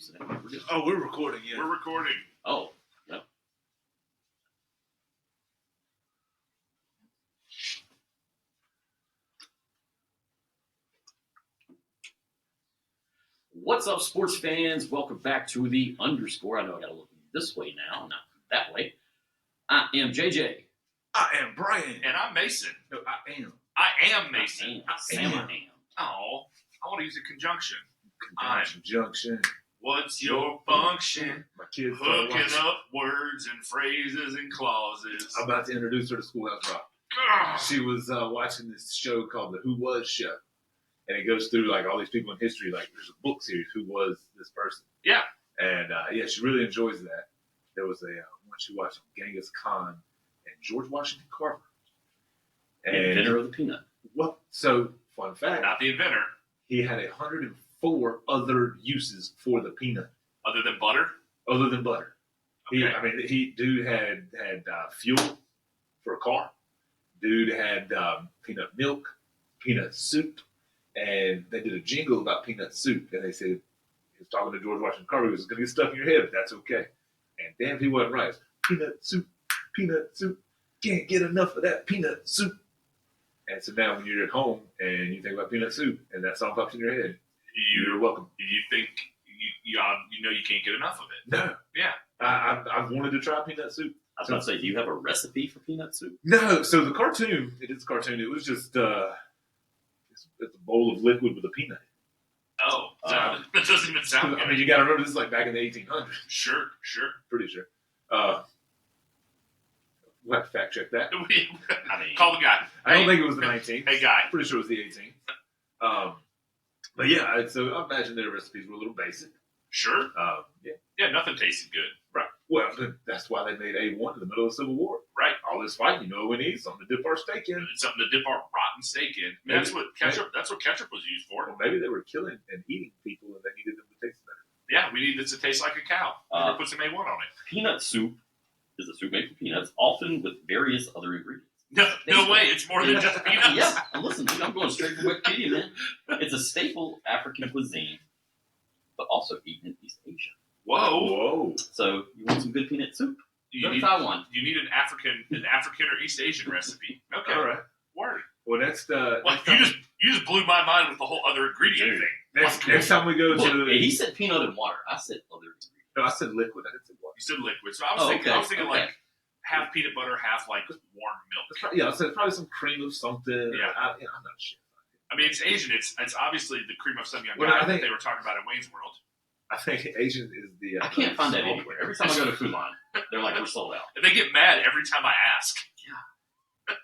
using it. We're good. Oh, we're recording, yeah. We're recording. Oh, yep. What's up, sports fans? Welcome back to the Underscore. I know I got to look this way now, not that way. I am JJ. I am Brian. And I'm Mason. No, I am. I am Mason. Sam, I am. Oh, I want to use a conjunction. Conjunction. What's your function? My kids Hooking up words and phrases and clauses. I'm about to introduce her to Schoolhouse Rock. Ugh. She was watching this show called The Who Was Show. And it goes through like all these people in history. Like there's a book series, Who Was This Person? Yeah. And yeah, she really enjoys that. There was a one she watched on Genghis Khan and George Washington Carver. And Inventor of the peanut. Well, so fun fact, Not the inventor. he had 104 other uses for the peanut Other than butter? other than butter. Okay. Dude had fuel for a car. Dude had peanut milk, peanut soup, and they did a jingle about peanut soup. And they said he was talking to George Washington Carver. He was going to get stuck in your head, but that's okay. And damn, he wasn't right. Peanut soup, can't get enough of that peanut soup. And so now when you're at home and you think about peanut soup and that song pops in your head, you're welcome. You think you know you can't get enough of it. No. Yeah. I've wanted to try peanut soup. I was about to say, do you have a recipe for peanut soup? No. So the cartoon, it is a cartoon. It was just it's a bowl of liquid with a peanut. Oh, that doesn't even sound good. I mean, you got to remember this is like back in the 1800s. Sure. Pretty sure. We'll have to fact check that. Call the guy. I don't think it was the 19th. Hey, guy. Pretty sure it was the 18th. But yeah, so I imagine their recipes were a little basic. Sure. Yeah. Yeah, nothing tasted good. Right. Well, that's why they made A1 in the middle of the Civil War. Right. All this fighting, you know what we need? Something to dip our steak in. Something to dip our rotten steak in. I mean, that's what ketchup was used for. Well, maybe they were killing and eating people and they needed them to taste better. Yeah, we need it to taste like a cow. Never put some A1 on it. Peanut soup is a soup made from peanuts, often with various other ingredients. No way. It's more than just peanuts. Yeah, and listen, dude, I'm going straight from Wikipedia, man. It's a staple African cuisine, but also eaten in East Asia. Whoa. So you want some good peanut soup? You Go need, to Taiwan. you need an African or East Asian recipe. Okay. All right. Word. Well, next You just blew my mind with the whole other ingredient thing. next time we go Look, to he said peanut and water. I said other ingredients. no, I said liquid. I didn't say water. You said liquid. So I was thinking like half peanut butter, half like warm milk. Yeah, I said probably some cream of something. Yeah. I'm not sure. I mean, it's Asian. It's obviously the cream of some young Well, guy I think- that they were talking about in Wayne's World. I think Asian is the. I can't find that anywhere. Every time I go to Food Line, they're like, we're sold out. And they get mad every time I ask. Yeah.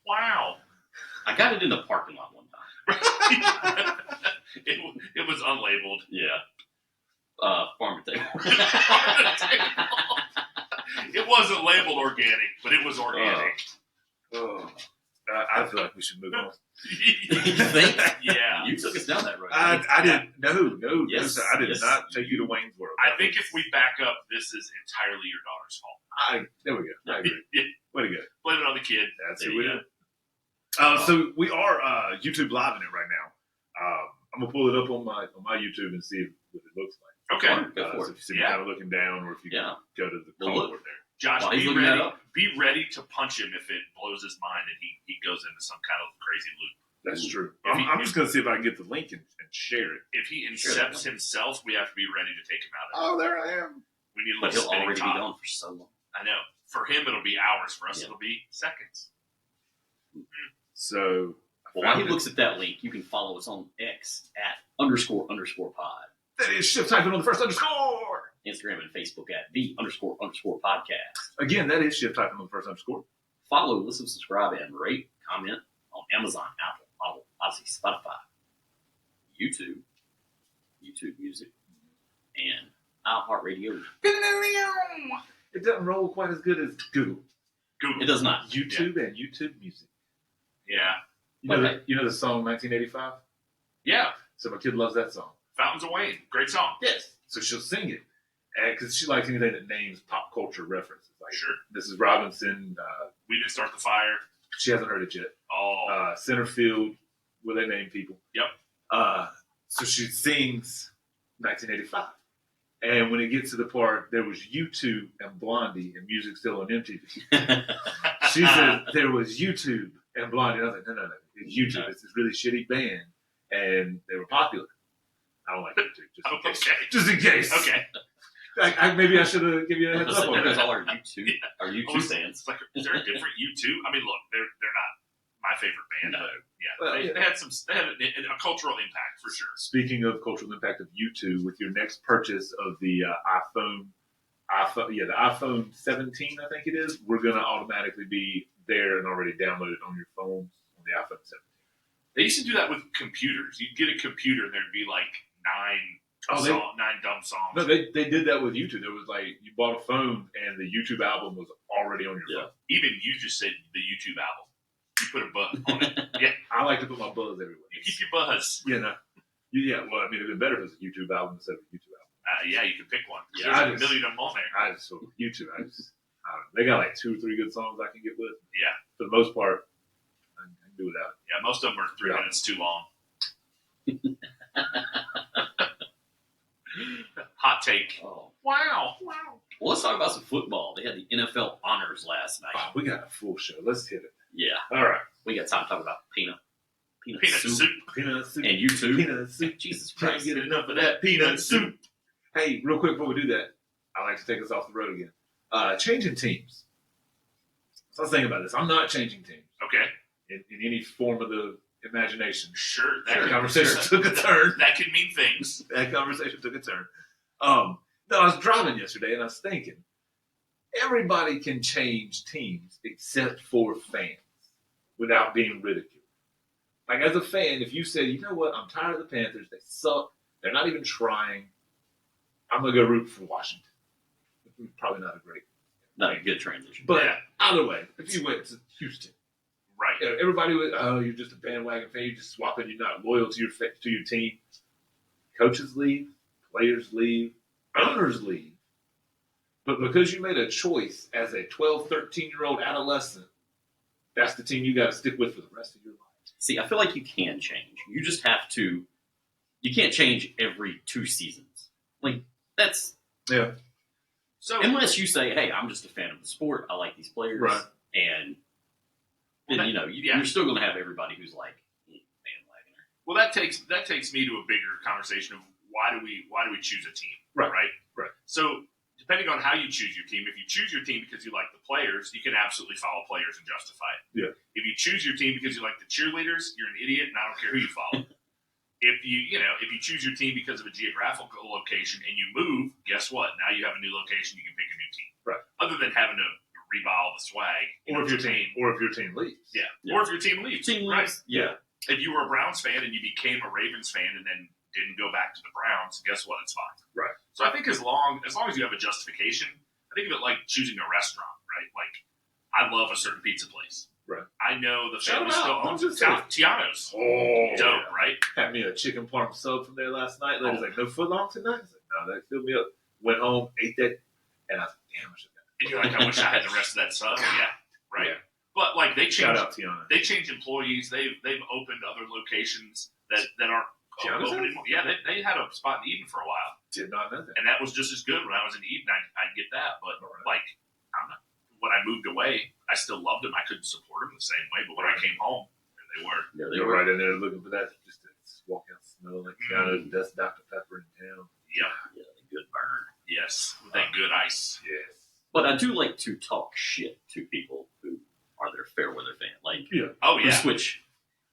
Wow. I got it in the parking lot one time. It was unlabeled. Yeah. Farm to table. It wasn't labeled organic, but it was organic. I feel like we should move on. You think? Yeah. You took us down that road. I didn't. No. Yes, I did yes. not take you to Wayne's World. I think if we back up, this is entirely your daughter's fault. There we go. I agree. Yeah. Way to go. Blame it on the kid. That's There who you we go. do. So we are YouTube live in it right now. I'm gonna pull it up on my YouTube and see what it looks like. Okay. Go for So it. if you see me kind of looking down, or if you Yeah. go to the Well, color look. there. Josh, While he's be looking that ready. up. Be ready to punch him if it blows his mind and he goes into some kind of crazy loop. That's true. If he- I'm just gonna see if I can get the link and share it. If he Sure. incepts himself, we have to be ready to take him out of it. Oh, there I am. We need a But little he'll spinning already top. be gone for so long. I know. For him, it'll be hours. For us, Yeah. it'll be seconds. So Well, while he looks at that link, you can follow us on X at __pod. that is shift typing on the first underscore. Instagram and Facebook at the __podcast. Again, that is shift typing on the first underscore. Follow, listen, subscribe, and rate, comment on Amazon, Apple, Audible, Odyssey, Spotify, YouTube Music, and iHeartRadio. It doesn't roll quite as good as Google. Google. It does not. YouTube and YouTube Music. Yeah. You know the song 1985? Yeah. So my kid loves that song. Fountains of Wayne. Great song. Yes. So she'll sing it. Because she likes anything that names pop culture references. Like Sure. Mrs. Robinson. We didn't start the fire. She hasn't heard it yet. Oh. Centerfield, where they name people. Yep. So she sings 1985. And when it gets to the part, there was U2 and Blondie and music still on MTV. She said there was YouTube and Blondie. And I was like, no. It's YouTube. No. It's this really shitty band. And they were popular. I don't like YouTube. Just in case. Okay. Maybe I should have given you a heads up on There goes that. all our YouTube fans. It's like, is there a different U2? I mean, look, they're not my favorite band, No. but yeah, Well, they had a cultural impact for sure. Speaking of cultural impact of YouTube, with your next purchase of the iPhone, the iPhone 17, I think it is, we're going to automatically be there and already downloaded on your phones on the iPhone 17. They used to do that with computers. You'd get a computer, and there'd be like nine dumb songs. No, they did that with YouTube. There was like, you bought a phone and the YouTube album was already on your phone. Even you just said the YouTube album. You put a buzz on it. Yeah, I like to put my buzz everywhere. you keep your buzz. Yeah, no. Yeah, well, I mean, it'd be better if it was a YouTube album instead of a YouTube album. Yeah, you can pick one. Yeah, There's I a just- million of them on there. I just, so YouTube, I don't know. They got like 2 or 3 good songs I can get with. Yeah. For the most part, I can do without it. Yeah, most of them are 3 Yeah. minutes too long. Hot take. Oh. Wow. Well, let's talk about some football. They had the NFL honors last night. Oh, we got a full show. Let's hit it. Yeah, All right. we got time to talk about peanut Peanut soup. Peanut soup. and YouTube. Peanut soup. Jesus Can't Christ. get enough of that peanut soup. Hey, real quick before we do that, I like to take us off the road again. Changing teams. So I was thinking about this. I'm not changing teams Okay. in any form of the imagination. Sure. That conversation took a turn. That could mean things. That conversation took a turn. No, I was driving yesterday and I was thinking, everybody can change teams except for fans without being ridiculed. Like, as a fan, if you say, you know what, I'm tired of the Panthers, they suck, they're not even trying, I'm going to go root for Washington. Probably not a great. Not a good transition. But Yeah. either way, if you went to Houston, Right. you know, everybody would, oh, you're just a bandwagon fan, you're just swapping, you're not loyal to your team. Coaches leave, players leave, owners leave. But because you made a choice as a 12, 13-year-old adolescent, that's the team you got to stick with for the rest of your life. See, I feel like you can change. You just have to. You can't change every 2 seasons. Like, that's Yeah. So unless you say, "Hey, I'm just a fan of the sport. I like these players," Right. and then Well, you know yeah. you're still going to have everybody who's like bandwagoner. well, that takes me to a bigger conversation of why do we choose a team? Right. Right. So depending on how you choose your team, if you choose your team because you like the players, you can absolutely follow players and justify it. Yeah. If you choose your team because you like the cheerleaders, you're an idiot, and I don't care who you follow. If you choose your team because of a geographical location and you move, guess what? Now you have a new location. You can pick a new team. Right. Other than having to rebuy all the swag. Or if your team leaves. Yeah. Yeah. Or if your team leaves. Team Right. leaves, yeah. If you were a Browns fan and you became a Ravens fan and then didn't go back to the Browns, guess what? It's fine. Right. So I think as long as you have a justification, I think of it like choosing a restaurant, right? Like, I love a certain pizza place. Right. I know the Shout family them still out. owns I'm just saying. Tiano's. Oh, Dope, right? Had me a chicken parm sub from there last night. Ladies Oh. like, no foot long tonight? I was like, no, that filled me up. Went home, ate that, and I was like, damn, I should have And you're like, I wish I had the rest of that sub. Yeah. Right. Yeah. But like they Shout change out Tiana. they change employees. They've opened other locations that aren't Tiana's open house? anymore. Yeah, they had a spot in Eden for a while. Did not know that. And that was just as good when I was in Eden. I'd get that, but All right. like, when I moved away, I still loved them. I couldn't support them the same way, but when I came home, there they were. Yeah, they You're were right in there looking for that. Just to walk out smelling like Tiana's best Dr. Pepper in town. Yeah, yeah, good burn. yes, with that good ice. Yes. But I do like to talk shit to people who are their fair weather fan. Like, Oh we yeah. switch.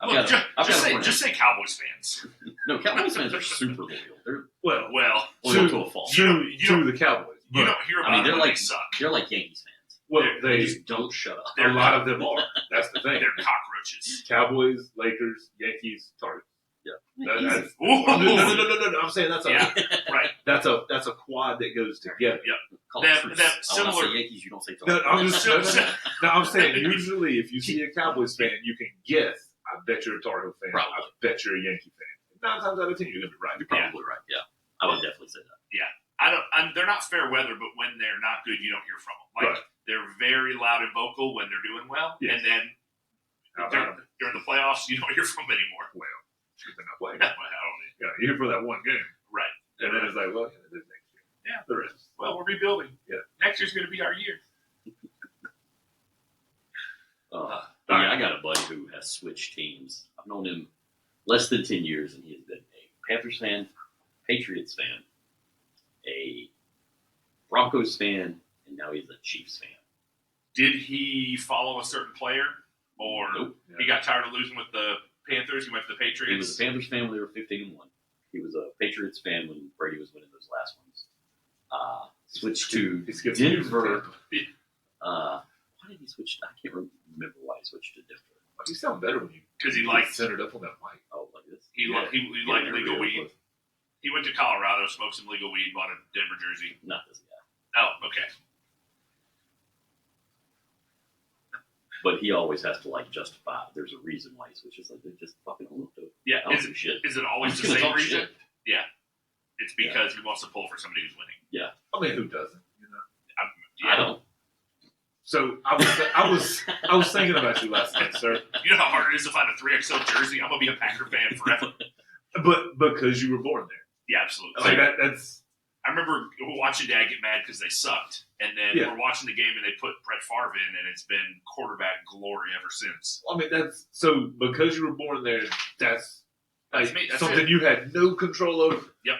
I've Look, got a friend. just say Cowboys fans. No, Cowboys fans are super loyal. They're Well, Well, loyal to a fault. You to the Cowboys. you But, don't hear I about mean, it they're when like they suck. they're like Yankees fans. well, They they just don't shut up. a lot of them are. That's the thing. They're cockroaches. Cowboys, Lakers, Yankees, Targets. Yeah, That- easy. that's- Ooh. No. I'm saying that's a Yeah, right. that's a quad that goes together. Call That- it truce. that I want to similar- say Yankees. You don't say No, Targets. I'm just no, I'm saying usually if you see a Cowboys fan, you can guess. I bet you're a Tar Heel fan. Probably. I bet you're a Yankee fan. 9 times out of 10, you're gonna be right. You're probably right. Yeah, I would definitely say that. They're not fair weather, but when they're not good, you don't hear from them. Like Right. they're very loud and vocal when they're doing well, Yes. and then How during, about 'em? during the playoffs, you don't hear from them anymore. Should have been that way. Well, I don't know. You're here for that one game. Right. And then it's like, well, yeah, this next year. Yeah. The rest. Well, we're rebuilding. Yeah. Next year's going to be our year. I got a buddy who has switched teams. I've known him less than 10 years, and he has been a Panthers fan, Patriots fan, a Broncos fan, and now he's a Chiefs fan. Did he follow a certain player, or Nope. he got tired of losing with the Panthers? He went to the Patriots. He was a Panthers fan when they were 15-1. He was a Patriots fan when Brady was winning those last ones. Switched to He skipped Denver. years. Why did he switch? I can't remember why he switched to Denver. You sound better when you because he get liked centered up on that mic. Oh, like this? he Yeah. liked Yeah, legal yeah, weed. He went to Colorado, smoked some legal weed, bought a Denver jersey. Not this guy. Oh, okay. But he always has to justify. There's a reason why he switches. Like they just fucking looked at. Yeah. I don't Is do shit. it I'm always just the gonna same talk reason? shit. It's because he wants to pull for somebody who's winning. I mean, who doesn't? You know. I don't. So I was thinking about you last night, sir. You know how hard it is to find a 3XL jersey? I'm gonna be a Packer fan forever. But because you were born there, Yeah, absolutely. like that's I remember watching Dad get mad because they sucked, and then Yeah. we're watching the game and they put Brett Favre in, and it's been quarterback glory ever since. I mean that's so because you were born there. That's like That's me. That's something it. you had no control over. Yep.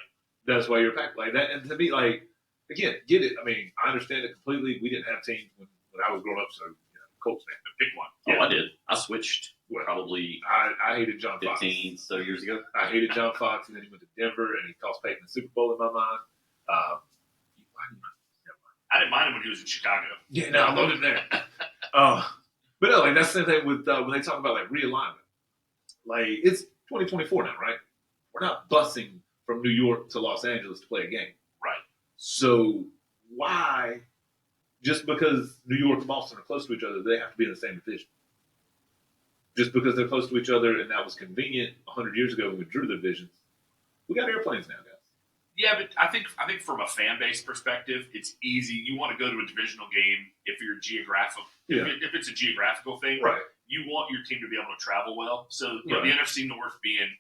That's why you're packed like that. And to me, like again, get it. I mean, I understand it completely. We didn't have teams when I was growing up, so Colts fan. Pick one. Oh, I did. I switched Well, probably I hated John Fox. 15 so years ago. I hated John Fox, and then he went to Denver, and he cost Peyton the Super Bowl in my mind. I didn't mind him when he was in Chicago. Yeah, no, I loved him there. But no, like that's the same thing with when they talk about like realignment. Like it's 2024 now, right? We're not busing from New York to Los Angeles to play a game, Right. So why, just because New York and Boston are close to each other, they have to be in the same division? Just because they're close to each other, and that was convenient 100 years ago when we drew the divisions. We got airplanes now, guys. Yeah, but I think from a fan base perspective, it's easy. You want to go to a divisional game if you're geographical. Yeah. If it's a geographical thing, Right. you want your team to be able to travel well. So you know, Right. the NFC North being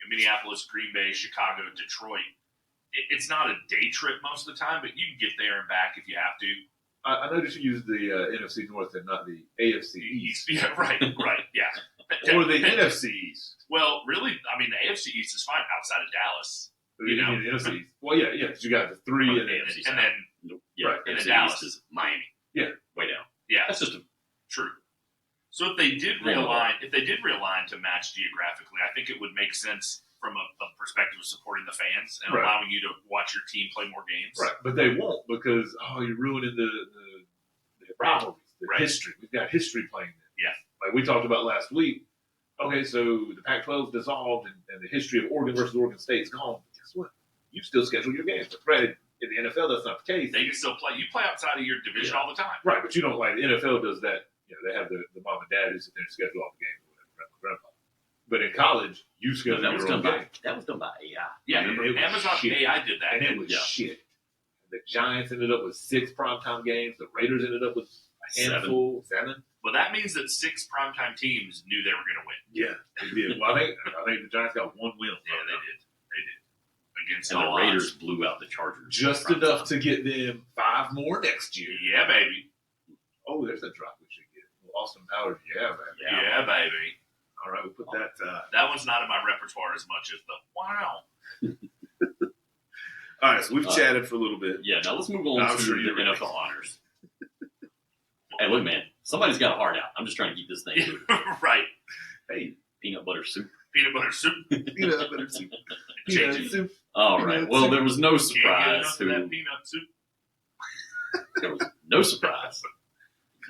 Minneapolis, Green Bay, Chicago, Detroit, it's not a day trip most of the time, but you can get there and back if you have to. I noticed you used the NFC North and not the AFC East. Yeah, right, yeah. Or the NFC East. Well, really, I mean, the AFC East is fine outside of Dallas. You know, the NFC East. Well, yeah, because you got the three and then AFC And then, Nope. Yeah, Right. And AFC then Dallas. East is Miami. Yeah. Way down. yeah, That's just a true. So if they did Yeah. realign to match geographically, I think it would make sense from a perspective of supporting the fans and Right. allowing you to watch your team play more games. right, but they won't because you're ruining the rivalries, the Right. history. We've got history playing there. Yeah. Like we talked about last week. Okay, so the Pac-12 dissolved and the history of Oregon versus Oregon State's gone. But guess what? You still schedule your games. But granted, in the NFL, that's not the case. They can still play. You play outside of your division Yeah. all the time. Right, but you don't like the NFL does that. You know, they have the mom and dad who sit there and schedule all the games or whatever, grandpa. But in college, you schedule that was your own done by game. AI. Yeah, And remember, it was Amazon shit. AI did that. And it was Yeah. shit. The Giants ended up with 6 primetime games. The Raiders ended up with a handful, 7. Well, that means that 6 primetime teams knew they were going to win. Yeah, they did. Well, I think the Giants got 1 win. Yeah, they did. Against And the all Raiders odds. blew out the Chargers. Just enough to get them 5 more next year. Yeah, baby. Oh, there's a drop we should get. Well, Austin Powers, yeah, man. Yeah, baby. All right, we'll put that. That one's not in my repertoire as much as the wow. All right, so we've Uh, chatted for a little bit. Yeah, now let's move on I'm to sure the you're NFL honors. Hey, look, man, somebody's got a heart out. I'm just trying to keep this thing moving. Right. Hey, Peanut butter soup. Peanut butter soup. peanut butter soup. Change Peanut it. soup. All right. Peanut Well, soup. there was no Can't get surprise. enough of that peanut soup. There was no surprise.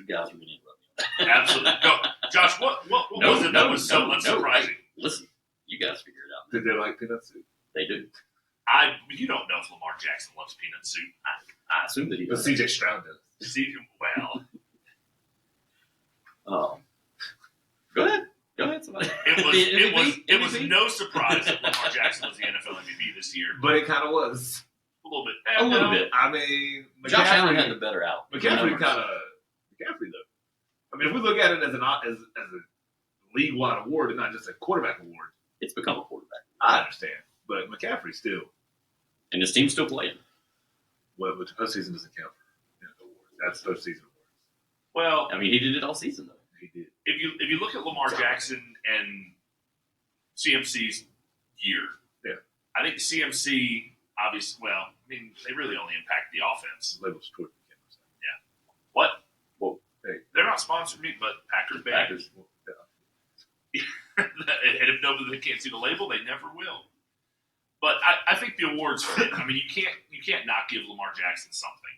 You guys are going to interrupt me. Absolutely. Go. Josh, what No, was it no, that was so no, unsurprising? Listen, you guys figure it out. Did they like peanut soup? They do. You don't know if Lamar Jackson loves peanut soup. I assume that he But does. CJ Stroud does. See, well, Go ahead. Go ahead, somebody. it was no surprise that Lamar Jackson was the NFL MVP this year. But it kind of was. A little bit. A little bit. I mean, Josh Allen had the better out. McCaffrey though. I mean, if we look at it as a league-wide award and not just a quarterback award, It's become a quarterback. I understand. but McCaffrey still. And his team's still playing. Well, but the postseason doesn't count for awards. That's postseason awards. Well, I mean, he did it all season, though. He did. if you look at Lamar Jackson and CMC's year, Yeah. I think CMC obviously. Well, I mean, they really only impact the offense. Labels toward the cameras. What? Well, hey. They're not sponsoring me, but Packers baby. Packers. Well, yeah. And if nobody they can't see the label, they never will. But I think the awards fit. I mean, you can't not give Lamar Jackson something,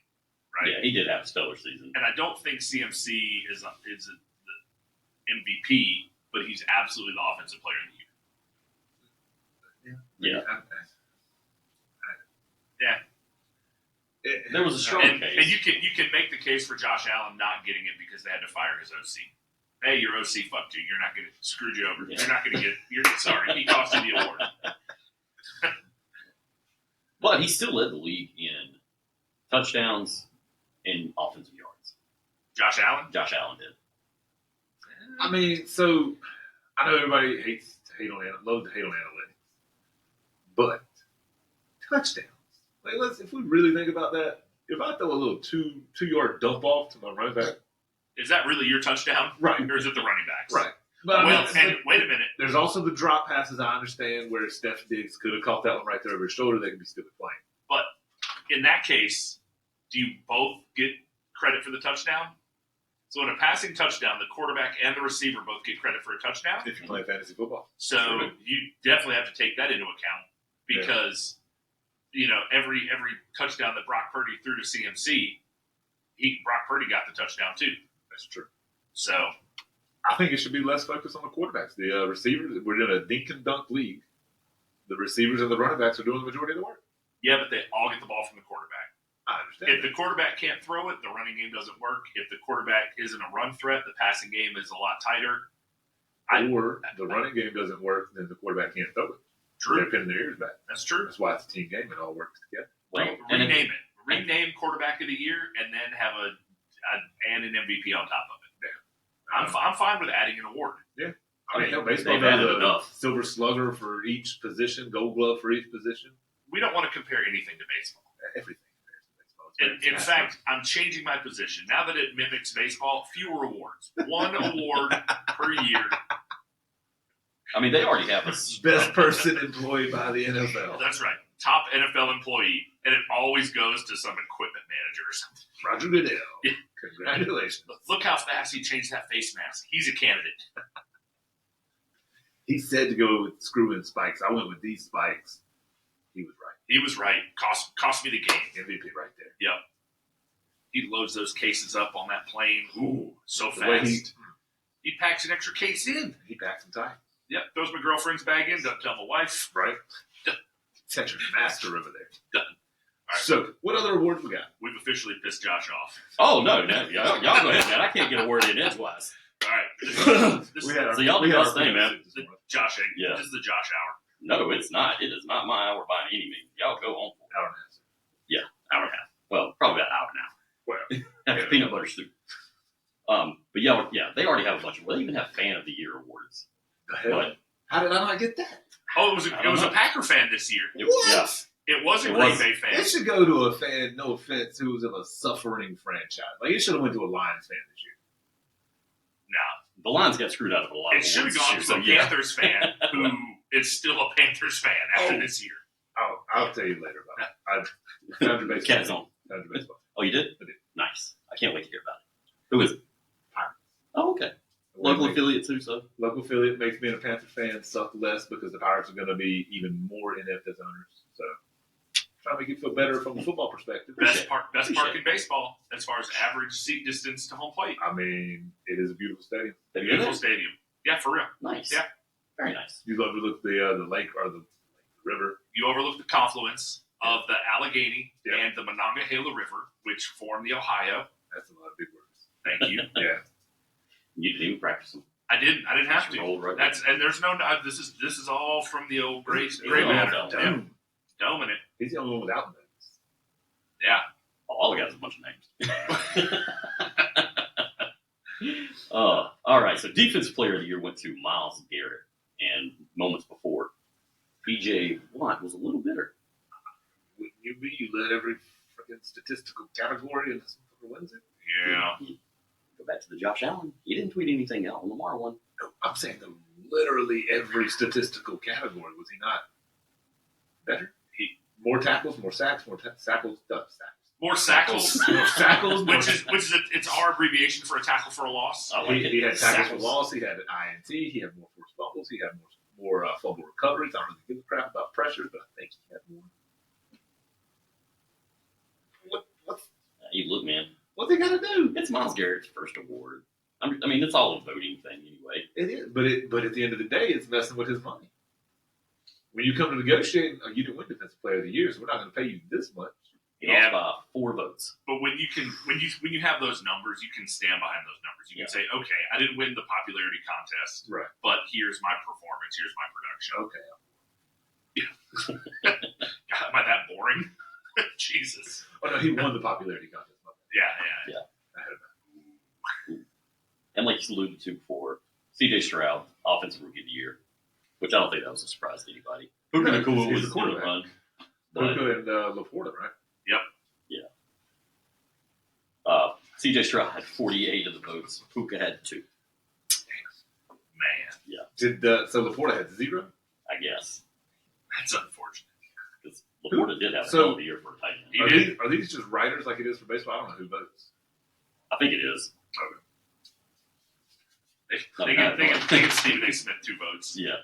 right? Yeah, he did have a stellar season. And I don't think CMC is the MVP, but he's absolutely the offensive player of the year. Yeah. Yeah. There was a strong And case. you can make the case for Josh Allen not getting it because they had to fire his OC. Hey, your OC fucked you. You're not going to screwed you over. Yeah. You're not going to get. You're sorry. He cost you the award. But he still led the league in touchdowns and offensive yards. Josh Allen. Josh Allen did. I mean, so I know everybody loves to hate on analytics, but touchdowns. Like, if we really think about that, if I throw a little 2-yard dump off to my running back, Is that really your touchdown? right, Or is it the running backs? right. But I Well, mean, and wait a minute. there's also the drop passes. I understand where Steph Diggs could have caught that one right there over his shoulder. They could be stupid playing. But in that case, do you both get credit for the touchdown? So in a passing touchdown, the quarterback and the receiver both get credit for a touchdown. If you're playing fantasy football, So Sure. you definitely have to take that into account because every touchdown that Brock Purdy threw to CMC, Brock Purdy got the touchdown too. that's true. So I think it should be less focused on the quarterbacks. The receivers, we're in a dink and dunk league. The receivers and the running backs are doing the majority of the work. yeah, but they all get the ball from the quarterback. I understand. If the quarterback can't throw it, the running game doesn't work. If the quarterback isn't a run threat, the passing game is a lot tighter. Or the running game doesn't work, then the quarterback can't throw it. They're True. pinning their ears back. That's true. That's why it's a team game. It all works together. Well, Rename it. Rename quarterback of the year, and then have and an MVP on top of it. Yeah. I'm fine with adding an award. I mean, hell, baseball they've has added a enough. silver slugger for each position, gold glove for each position. We don't want to compare anything to baseball. Everything compares to baseball. It's In fantastic. fact, I'm changing my position. Now that it mimics baseball, fewer awards. One award per year. I mean, they already have a best person employed by the NFL. That's right. Top NFL employee. And it always goes to some equipment manager or something. Roger Goodell. Yeah. Congratulations. Look how fast he changed that face mask. He's a candidate. He said to go with screw-in spikes. I went with these spikes. He was right. He was right. Cost me the game. MVP right there. Yep. He loads those cases up on that plane. Ooh, so The way fast. He packs an extra case in. he packs them tight. Yep. Throws my girlfriend's bag in. Doesn't tell my wife. Right? Done. Such a master over there. Done. All right. So, what other awards we got? We've officially pissed Josh off. Oh, no. Y'all go ahead, man. I can't get a word in edgewise. All right. This We had our- So y'all we do had y'all's our thing, man. predictions the this morning. Josh egg. Yeah. This is the Josh hour. No, it's not. It is not my hour by any means. Y'all go on for Hour and a half. it. Hour and a half. Well, probably about an hour now. Well, After peanut butter soup. But yeah, they already have a bunch of. They even have fan of the year awards. the hell? But How did I not get that? Oh, it I don't was a know. Packer fan this year. it, yeah, It was a It Green was. Bay fan. It should go to a fan, no offense, who was of a suffering franchise. Like, it should have went to a Lions fan this year. No, the Lions got screwed out of a lot. it of should have awards gone this to a year, so yeah. Panthers fan who is still a Panthers fan after Oh. this year. Oh, I'll tell you later about it. I found your baseball. Cat's on. Found your baseball. Oh, you did? I did. Nice. I can't wait to hear about it. Who is it? Pirates. Oh, okay. Local affiliate too. So Local affiliate makes being a Panther fan suck less because the Pirates are going to be even more inept as owners. So, trying to make it feel better from a football perspective. Best park Appreciate in baseball as far as average seat distance to home plate. I mean, it is a beautiful stadium. have you been Beautiful there? stadium. Yeah, for real. Nice. Yeah. Very nice. You overlook the lake or the river. You overlook the confluence of the Allegheny Yeah. and the Monongahela River, which form the Ohio. That's a lot of big words. Thank you. Yeah. You didn't even practice them. I didn't have Just to. rolled right That's and there's no. This is all from the old gray Yeah. matter. Yeah. Yeah. Dome in it. He's the only one without names. Yeah. All the guys have a bunch of names. All right. So defensive player of the year went to Myles Garrett, and moments before, PJ Vermont was a little bitter. Wouldn't you be? You led every freaking statistical category and this motherfucker wins it. Yeah. Go back to the Josh Allen. He didn't tweet anything out on the Lamar one. No, I'm saying though, literally every statistical category. Was he not better? He more tackles, more sacks, more tackles, sacks. More sackles, More tackles, which is it's our abbreviation for a tackle for a loss. I like he, it. he had tackles for Sackles. loss. He had an INT. He had more forced fumbles. He had more fumble recoveries. I don't really give a crap about pressures, but I think he had more. Hey, look, man. What's he got to do? It's Myles Garrett's first award. I mean, it's all a voting thing anyway. It is, but at the end of the day, it's messing with his money. When you come to negotiate, you didn't win Defensive Player of the Year, so we're not going to pay you this much. He Yeah. lost by 4 votes. But when you have those numbers, you can stand behind those numbers. You can say, okay, I didn't win the popularity contest, Right. but here's my performance. Here's my production. Okay. God, am I that boring? Jesus. Oh no, he won the popularity contest. Yeah. I had it. And like you alluded to before, C.J. Stroud, Offensive Rookie of the Year, which I don't think that was a surprise to anybody. Puka No, Nacua he's was the going to quarterback. run. But Puka and LaPorta, right? C.J. Stroud had 48 of the votes. Puka had 2, Man, Did so LaPorta had 0? I guess. that's unfortunate. Because Laporta did have a So- hell of a year for a tight end. He Are did. these just writers like it is for baseball? I don't know who votes. I think it is. They give Stephen A. Smith 2 votes. Yeah.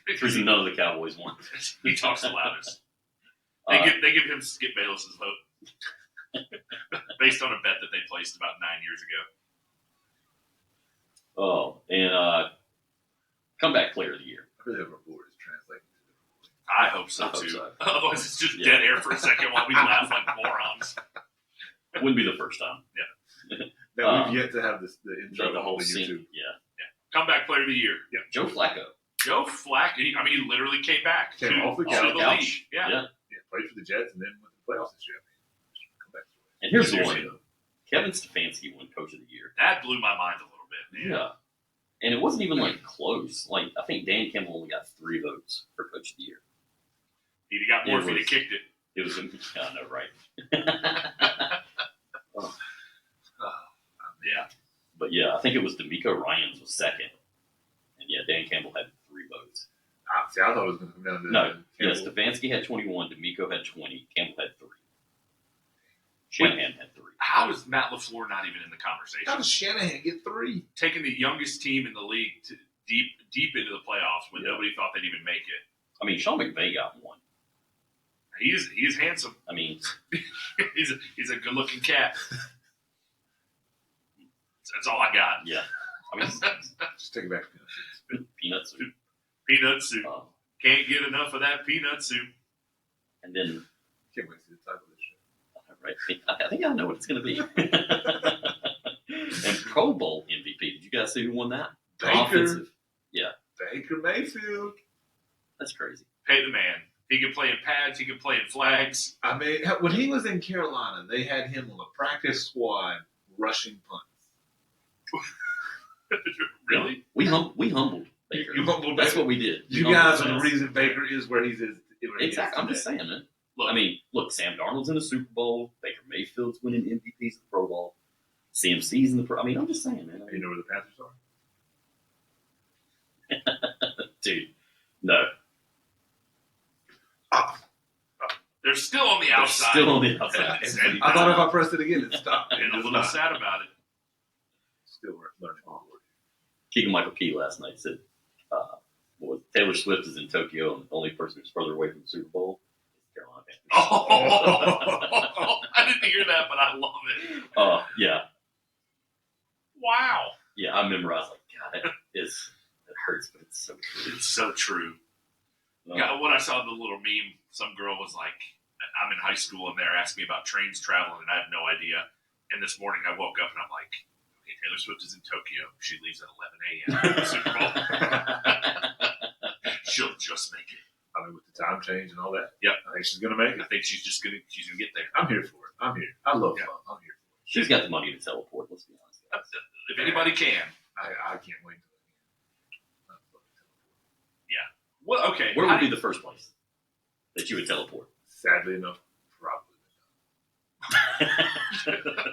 Because none of the Cowboys won. He talks the loudest. Uh, They give him Skip Bayless's vote based on a bet that they placed about 9 years ago. Oh, and Comeback Player of the Year. I really hope our board is translating. I hope so I hope too. so. Otherwise, it's just Yeah. dead air for a second while we laugh like morons. Wouldn't be the first time. Now we've yet to have the intro The whole on scene. YouTube. Yeah. Comeback Player of the Year. Joe Flacco. Joe Flacco. He literally came back Came to, off the to couch. the Couch. league. Yeah. Yeah, played for the Jets and then went to the playoffs this year. Come back. And here's the Seriously. one, though. Kevin Stefanski won Coach of the Year. That blew my mind a little bit, man. Yeah. And it wasn't even, like, close. Like, I think Dan Campbell only got 3 votes for Coach of the Year. He'd have got more It if he'd have was- kicked it. It was, I know, right? Yeah. But, yeah, I think it was D'Amico Ryans was second. And, yeah, Dan Campbell had 3 votes. See, I thought it was going to come down to No, yeah, Campbell. Stefanski had 21, D'Amico had 20, Campbell had 3. Shanahan had 3. How is Matt LaFleur not even in the conversation? How does Shanahan get 3? Taking the youngest team in the league to deep into the playoffs when Yeah. nobody thought they'd even make it. I mean, Sean McVay got 1. He's handsome. I mean, he's a good looking cat. That's all I got. yeah. I mean, Just take it back to peanut soup. Peanut soup. Uh, Can't get enough of that peanut soup. and then, Can't wait to see the title of this show. right, I think I know what it's going to be. And Pro Bowl MVP. Did you guys see who won that? Baker. Yeah, Baker Mayfield. that's crazy. Pay the man. He can play in pads. He can play in flags. I mean, when he was in Carolina, they had him on a practice squad rushing punts. Really? We humbled Baker. You humbled That's Baker. what we did. You We guys humbled are the fans. reason Baker is where he's is. Where he is Exactly. I'm today. just saying, man. Look, I mean, look, Sam Darnold's in the Super Bowl. Baker Mayfield's winning MVPs in the Pro Bowl. CMC's in the Pro. I mean, I'm just saying, man. You know where the Panthers are? Dude, no. they're still on the They're outside. Still on the outside. And- I thought if I pressed it again, it'd stop. and a little sad about it. Still learning. Keegan Michael Key last night said, Taylor Swift is in Tokyo, and the only person who's further away from the Super Bowl is Carolina Panthers. Oh, I didn't hear that, but I love it. Yeah. Wow. Yeah, I memorized, like, God, it hurts, but it's so true. It's so true. No. Yeah, when I saw the little meme, some girl was like, I'm in high school, and they're asking me about trains traveling, and I have no idea. And this morning I woke up, and I'm like, okay, Taylor Swift is in Tokyo. She leaves at 11 a.m. for the Super Bowl. She'll just make it. I mean, with the time change and all that. Yep. I think she's gonna make I it. think she's gonna get there. I'm here for it. I'm here. I love Yeah. fun. I'm here for She's got the money to teleport, let's be honest. If anybody can. it. I can't wait. Well, okay. Where how would do be the first place? that you would teleport? Sadly enough, probably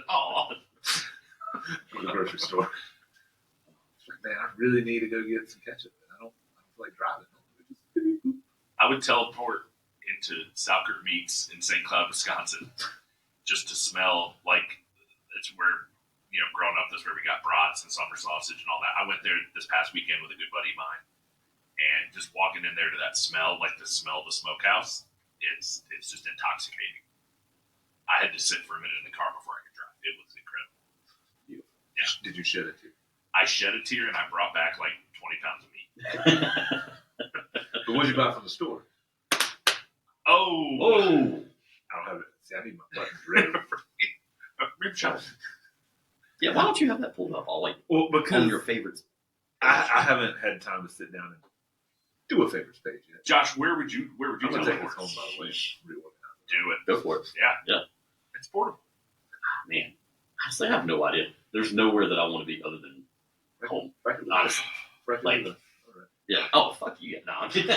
Oh, to the grocery store. It's like, man, I really need to go get some ketchup, and I don't feel like driving. I would teleport into Salkert Meats in St. Cloud, Wisconsin, just to smell like it's where, growing up, that's where we got brats and summer sausage and all that. I went there this past weekend with a good buddy of mine, and just walking in there to that smell, like the smell of the smokehouse, it's just intoxicating. I had to sit for a minute in the car before I could drive. It was incredible. Yeah. Did you shed a tear? I shed a tear and I brought back like 20 pounds of meat. But what did you buy from the store? Oh, Oh, I don't have it. See, I need my buttons ready. rib chop. yeah. Why don't you have that pulled up all like Well, on because your favorites? I haven't had time to sit down and do a favorites page yet. Josh, where would you I'm gonna take this teleport? home, by the way. Reorganize. Do it. Go for it. It's portable. Man, honestly, I have no idea. There's nowhere that I want to be other than home. Honestly, like- yeah. Oh, fuck you. No, I'm kidding.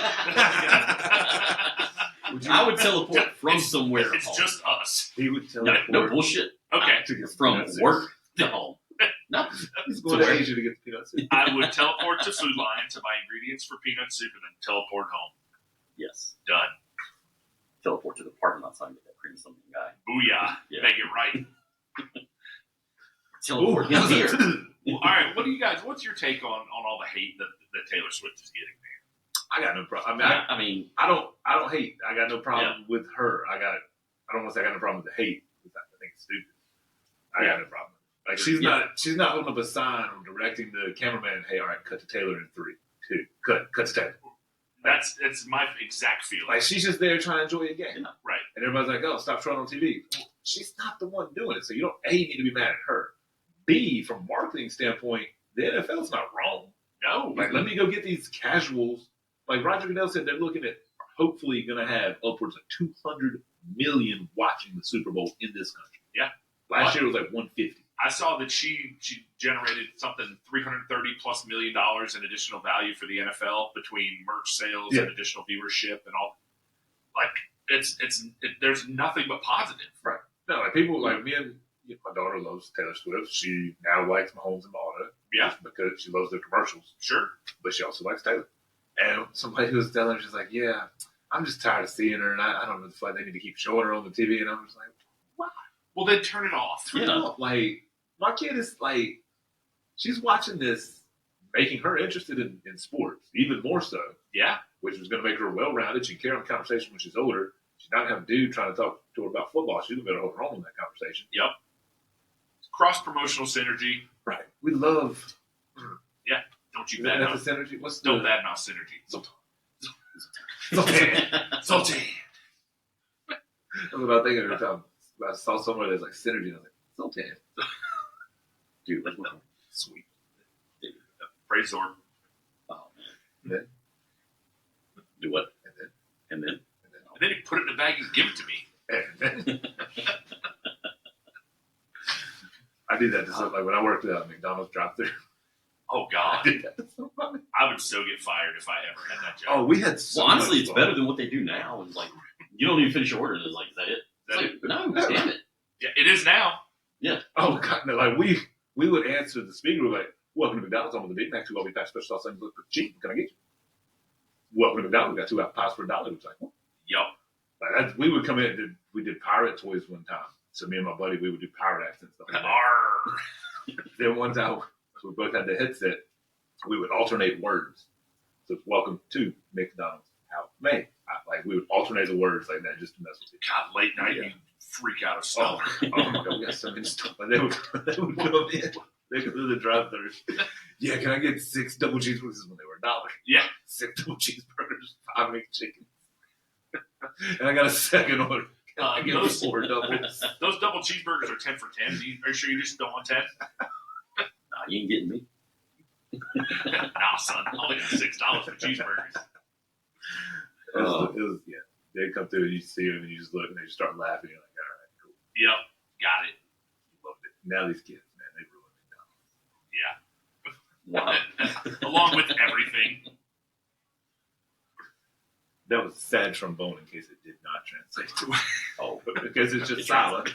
I would teleport from somewhere. It's home. just us. He would tell no bullshit. Okay. to get From peanut soup. work to home. No, He's going to Asia to get the peanut soup. I would teleport to Food Lion to buy ingredients for peanut soup and then teleport home. yes. Done. Teleport to the parking lot so I can get that cream something guy. Booyah. Yeah. Make it right. Teleport him here. Well, all right. What's your take on all the hate that Taylor Swift is getting? I got no problem. I mean, I don't hate. I got no problem with her. I don't want to say I got no problem with the hate. I think it's stupid. I got no problem. Like she's not holding up a sign or directing the cameraman. Hey, all right, cut to Taylor in 3, 2, cut to Taylor. It's my exact feeling. Like she's just there trying to enjoy a game, Right. and everybody's like, "Oh, stop showing on TV." Well, she's not the one doing it, so you don't need to be mad at her. B, from a marketing standpoint, the NFL's not wrong. No. Like, let me go get these casuals. Like Roger Goodell said, they're looking at hopefully going to have upwards of 200 million watching the Super Bowl in this country. Yeah. Last year it was like 150. I saw that she generated something $330+ million in additional value for the NFL between merch sales and additional viewership and all. Like there's nothing but positive. Right. No, like people like me and my daughter loves Taylor Swift. She now likes Mahomes and Balda. Yeah. Because she loves their commercials. Sure. But she also likes Taylor. And somebody was telling her, she's like, yeah, I'm just tired of seeing her, and I don't know, feel like they need to keep showing her on the TV. And I'm just like, why? Well, then turn it off. Turn it off. Like, my kid is like, she's watching this, making her interested in sports, even more so. Yeah. Which is going to make her well-rounded. She can carry on the conversation when she's older. She's not going to have a dude trying to talk to her about football. She's going to be able to hold her own in that conversation. Yep. Cross-promotional synergy. Right. We love. Yeah. Don't you That badmouth. synergy? What's Don't the badmouth synergy. Sultan. Salty. That's what I'm thinking every time I saw somewhere that's like synergy. I was like, Sultan. dude, like, Sweet. Praise the Lord. oh man. Then, Do what? and then, And then? And then he put it in a bag and give it to me. and then. I did that to something like when I worked at McDonald's drive-thru. Oh, I God. did that to somebody. I would so get fired if I ever had that Oh, job. we had so Well, honestly, much it's fun. better than what they do now. It's like, you don't even finish your order, and it's like, is that it? It's That like, no, damn it. Yeah, it is now. Oh God, no! Like we would answer the speaker we're like, "Welcome to McDonald's. I'm with the Big Mac. 2 all beef patty, special sauce, and look cheap. Can I get you?" Welcome to McDonald's. We got 2 apple pies for $1. It's like, what? Yup. Like that's, we would come in. We did pirate toys one time. So me and my buddy, we would do pirate accents. Stuff like that. Arr. Then one time, we both had the headset. We would alternate words. So it's welcome to McDonald's. How may like we would alternate the words like that just to mess with you. God, late night, Yeah. you freak out of Oh, stuff. oh my God, we got so many stuff. Like they would come in. They go through the drive-thru. Yeah, can I get 6 double cheeseburgers when they were $1? Yeah. 6 double cheeseburgers, 5 McChickens. And I got a second order. Can I get Those- 4 doubles? Those double cheeseburgers are 10 for 10. Are you sure you just don't want 10? Nah, you ain't getting me. Nah, son. I only got $6 for cheeseburgers. It was, yeah. They come through and you see them and you just look and they just start laughing. You're like, all right, cool. Yep. Got it. Loved it. Now these kids, man, they ruined McDonald's. Yeah. Wow. Along with everything. That was sad trombone in case it did not translate to Oh, because it's just silent.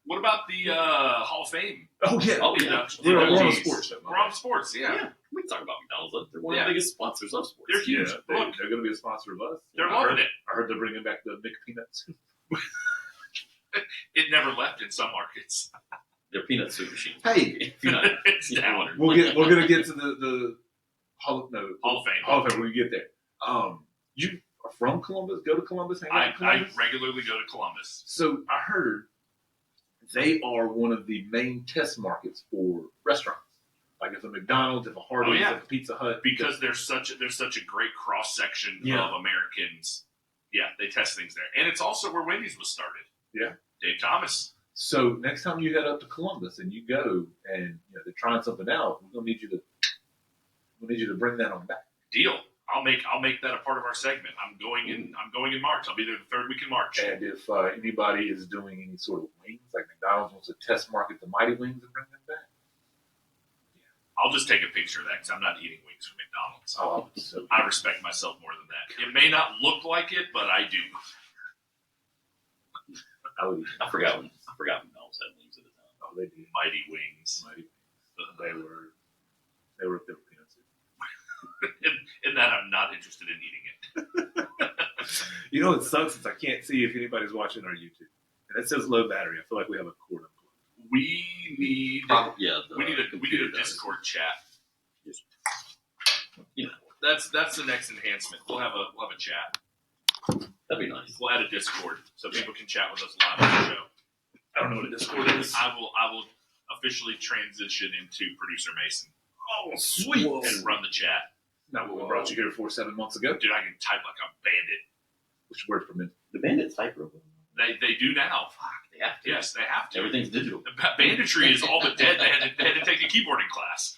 What about the Hall of Fame? Oh yeah, Oh, yeah. induction? We're on Inductees? sports show. We're on sports, yeah. yeah. We can talk about McDonald's. They're one of Yeah. the biggest sponsors of sports. They're huge. Yeah, Look, they're going to be a sponsor of us. they're I loving heard, it. I heard they're bringing back the McPeanuts. It never left in some markets. They're peanut soup machines. Hey, If you're not, It's if you're down. wondering. we're gonna get to the Hall of Fame. Hall of Fame. When we get there. You are from Columbus? Go to Columbus? Hang out in I Columbus? regularly go to Columbus. So I heard they are one of the main test markets for restaurants. Like if a McDonald's, if a Hardee's, Oh, yeah. if a Pizza Hut. Because there's such a great cross section Yeah. of Americans. Yeah, they test things there, and it's also where Wendy's was started. Yeah. Dave Thomas. So next time you head up to Columbus and you go and they're trying something out, we'll need you to bring that on back. Deal. I'll make that a part of our segment. I'm going in March. I'll be there the third week in March. And if anybody is doing any sort of wings, like McDonald's wants to test market the Mighty Wings and bring them back. I'll just take a picture of that because I'm not eating wings from McDonald's. Oh, so I respect myself more than that. It may not look like it, but I do. I would eat. I forgot McDonald's had wings at the time. Oh, they did. Mighty Wings. Mighty Wings. They were up there with peanuts. In that, I'm not interested in eating it. You know, it sucks is I can't see if anybody's watching our YouTube. And it says low battery. I feel like we have a cord unplugged. We need Yeah, we need a Discord chat. That's the next enhancement. We'll have a chat. That'd be nice. We'll add a Discord so people can chat with us live on the show. I don't know what a Discord is. I will officially transition into producer Mason Oh, sweet. and run the chat. Not what we brought you here for 7 months ago. Dude, I can type like a bandit. Which word for minute? The Bandits type real good. They do now. Fuck, they have to. Yes, they have to. Everything's digital. The banditry is all but dead. They had to take a keyboarding class.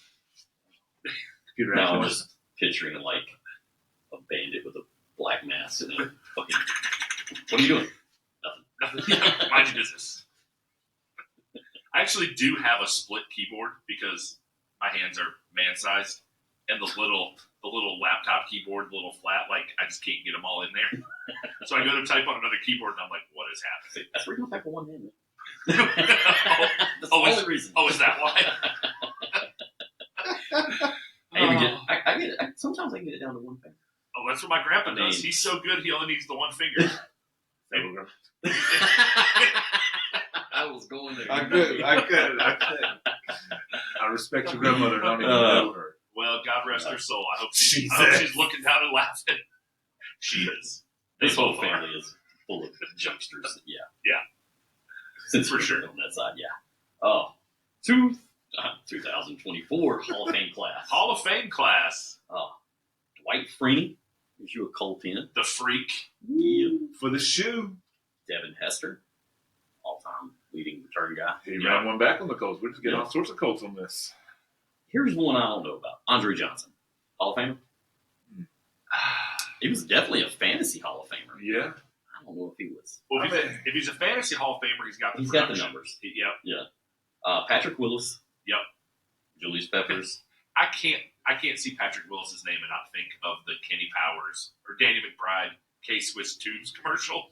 Computer Now I'm action. just picturing like a bandit with a black mask and a fucking. What are you doing? Nothing. Mind your business. I actually do have a split keyboard because my hands are man-sized, and the little laptop keyboard, the little flat, like I just can't get them all in there. So I go to type on another keyboard, and I'm like, "What is happening?" That's where you don't type with one hand. That's Oh, the is- only reason. Oh, is that why? I even get. I get it. Sometimes I can get it down to one finger. Oh, that's what my grandpa does. He's so good, he only needs the one finger. I was going there. I could. I respect your grandmother. I don't even know her. Well, God rest her soul. I hope Jesus. she's looking down and laughing. She is. This They whole both are. family is full of jokesters. Yeah. Yeah. Since For we're sure. on that side, yeah. 2024 Hall of Fame class. Hall of Fame class. Dwight Freeney gives you a Colt in. The Freak. Yeah. For the shoe. Devin Hester, all-time leading return guy. He Yeah. ran one back on the Colts. We're just getting Yeah. all sorts of Colts on this. Here's one I don't know about. Andre Johnson, Hall of Famer. He was definitely a fantasy Hall of Famer. Yeah. I don't know if he was. Well, I mean- if he's a fantasy Hall of Famer, he's got the He's got the production. numbers. Yep. Patrick Willis. Yep. Julius Peppers. I can't see Patrick Willis's name and not think of the Kenny Powers or Danny McBride K-Swiss Tubes commercial.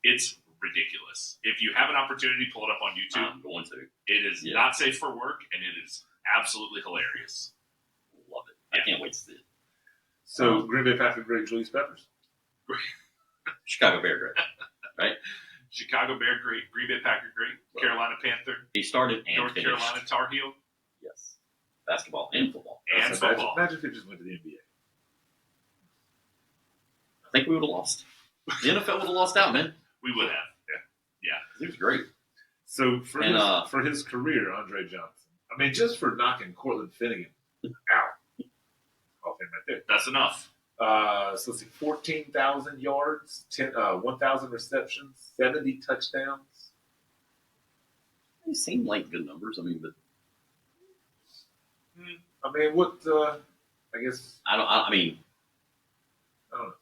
It's ridiculous. If you have an opportunity, pull it up on YouTube. I'm going to. It is Yeah. not safe for work, and it is absolutely hilarious. Love it. I can't wait to see it. So Green Bay Packers great Julius Peppers. Chicago Bear great. Chicago Bear great, Green Bay Packer great, Carolina Panther, He started and North finished. Carolina Tar Heel, Yes. Basketball and football. and So football. Imagine if he just went to the NBA. I think we would have lost. The NFL would have lost out, man. We would have. He was great. So for And, for his career, Andre Johnson. I mean, just for knocking Cortland Finnegan out. Hall of Fame right there. That's enough. So let's see, 14,000 yards, 1,000 receptions, 70 touchdowns. They seem like good numbers. I mean, but I mean, what? I guess I mean, I don't know.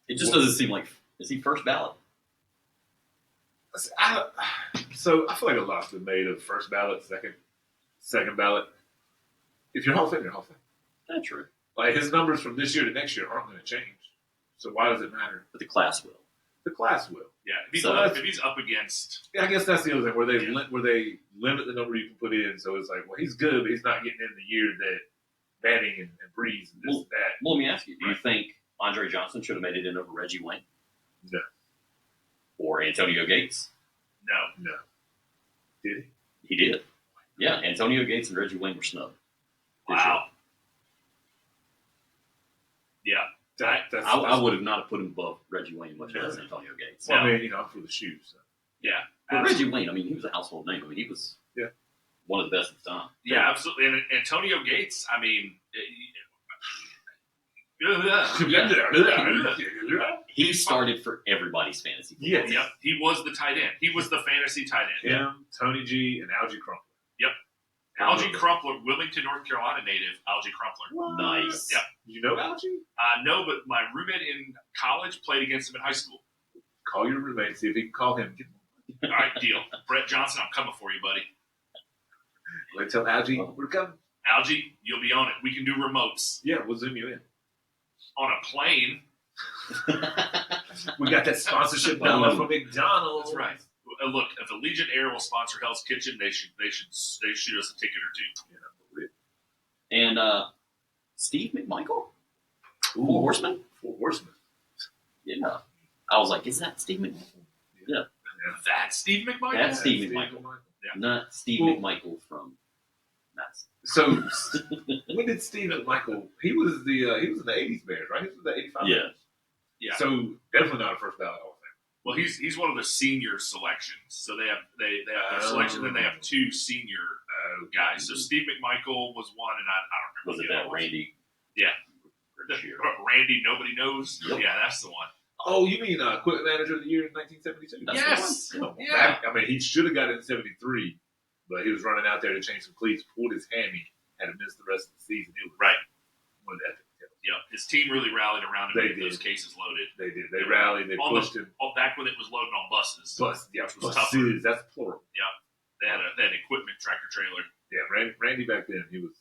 it just doesn't seem like. Is he first ballot? So I feel like a lot's been made of first ballot, second ballot. If you're Hall of Fame, you're Hall of Fame. That's true. Like his numbers from this year to next year aren't going to change. So why does it matter? But the class will. The class will. Yeah, if So- he's up against, Yeah, I guess that's the other thing where they Yeah. where they limit the number you can put in. So it's like, well, he's good, but he's not getting in the year that Manning and Breeze and this and that. Well, let me ask you: do you Right. think Andre Johnson should have made it in over Reggie Wayne No, or Antonio Gates? no. no. Did he? He did. Yeah, Antonio Gates and Reggie Wayne were snubbed. this Wow. Yeah. That's, I would have not put him above Reggie Wayne, much less Antonio Gates. Well, No. I mean, I'm for the shoes. So. Yeah. But absolutely. Reggie Wayne, I mean, he was a household name. I mean, he was Yeah. one of the best at the time. Yeah, absolutely. And Antonio Gates, I mean, He started for everybody's fantasy football. Yes. yep, he was the tight end. He was the fantasy tight end. Him, Tony G, and Algie Crumpler. Algie Crumpler, Wilmington, North Carolina native, Algie Crumpler. Nice. Yep. You know Algie? No, but my roommate in college played against him in high school. Call your roommate, see if he can call him. Get him. All right, deal. Brett Johnson, I'm coming for you, buddy. Like, tell Algie, we're coming. Algie, you'll be on it. We can do remotes Yeah, we'll zoom you in. on a plane. We got that sponsorship dollar from McDonald's. That's right. Look, if Allegiant Air will sponsor Hell's Kitchen, they shoot us a ticket or two. Yeah, And Steve McMichael? Ooh, Four Horsemen? Four Horsemen. Yeah. I was like, is that Steve McMichael? That's Steve McMichael. That's Steve McMichael. Not Steve Well- McMichael from Madison. So when did Steve McMichael? He was in the '80s Bears, right? He was the '85. Yeah. Yeah. So definitely not a first ballot Hall of Fame. Well, he's one of the senior selections. So they have their selection, then they have two senior guys. So Steve McMichael was one, and I don't Was it remember. that Randy? Yeah. Brashear? Randy, nobody knows. Yep. Yeah, that's the one. Oh, you mean equipment manager of the year in 1972? That's Yes. Come on, Yeah. I mean, he should have got it in '73, but he was running out there to change some cleats, pulled his hammy, had to miss the rest of the season. It was Right. one of that. Yeah, his team really rallied around him They to get those did. cases loaded. They did. They rallied. They On pushed him. Back when it was loading on buses. Bus. Yeah, which was buses. That's plural. They had an equipment tractor trailer. Yeah, Randy back then, he was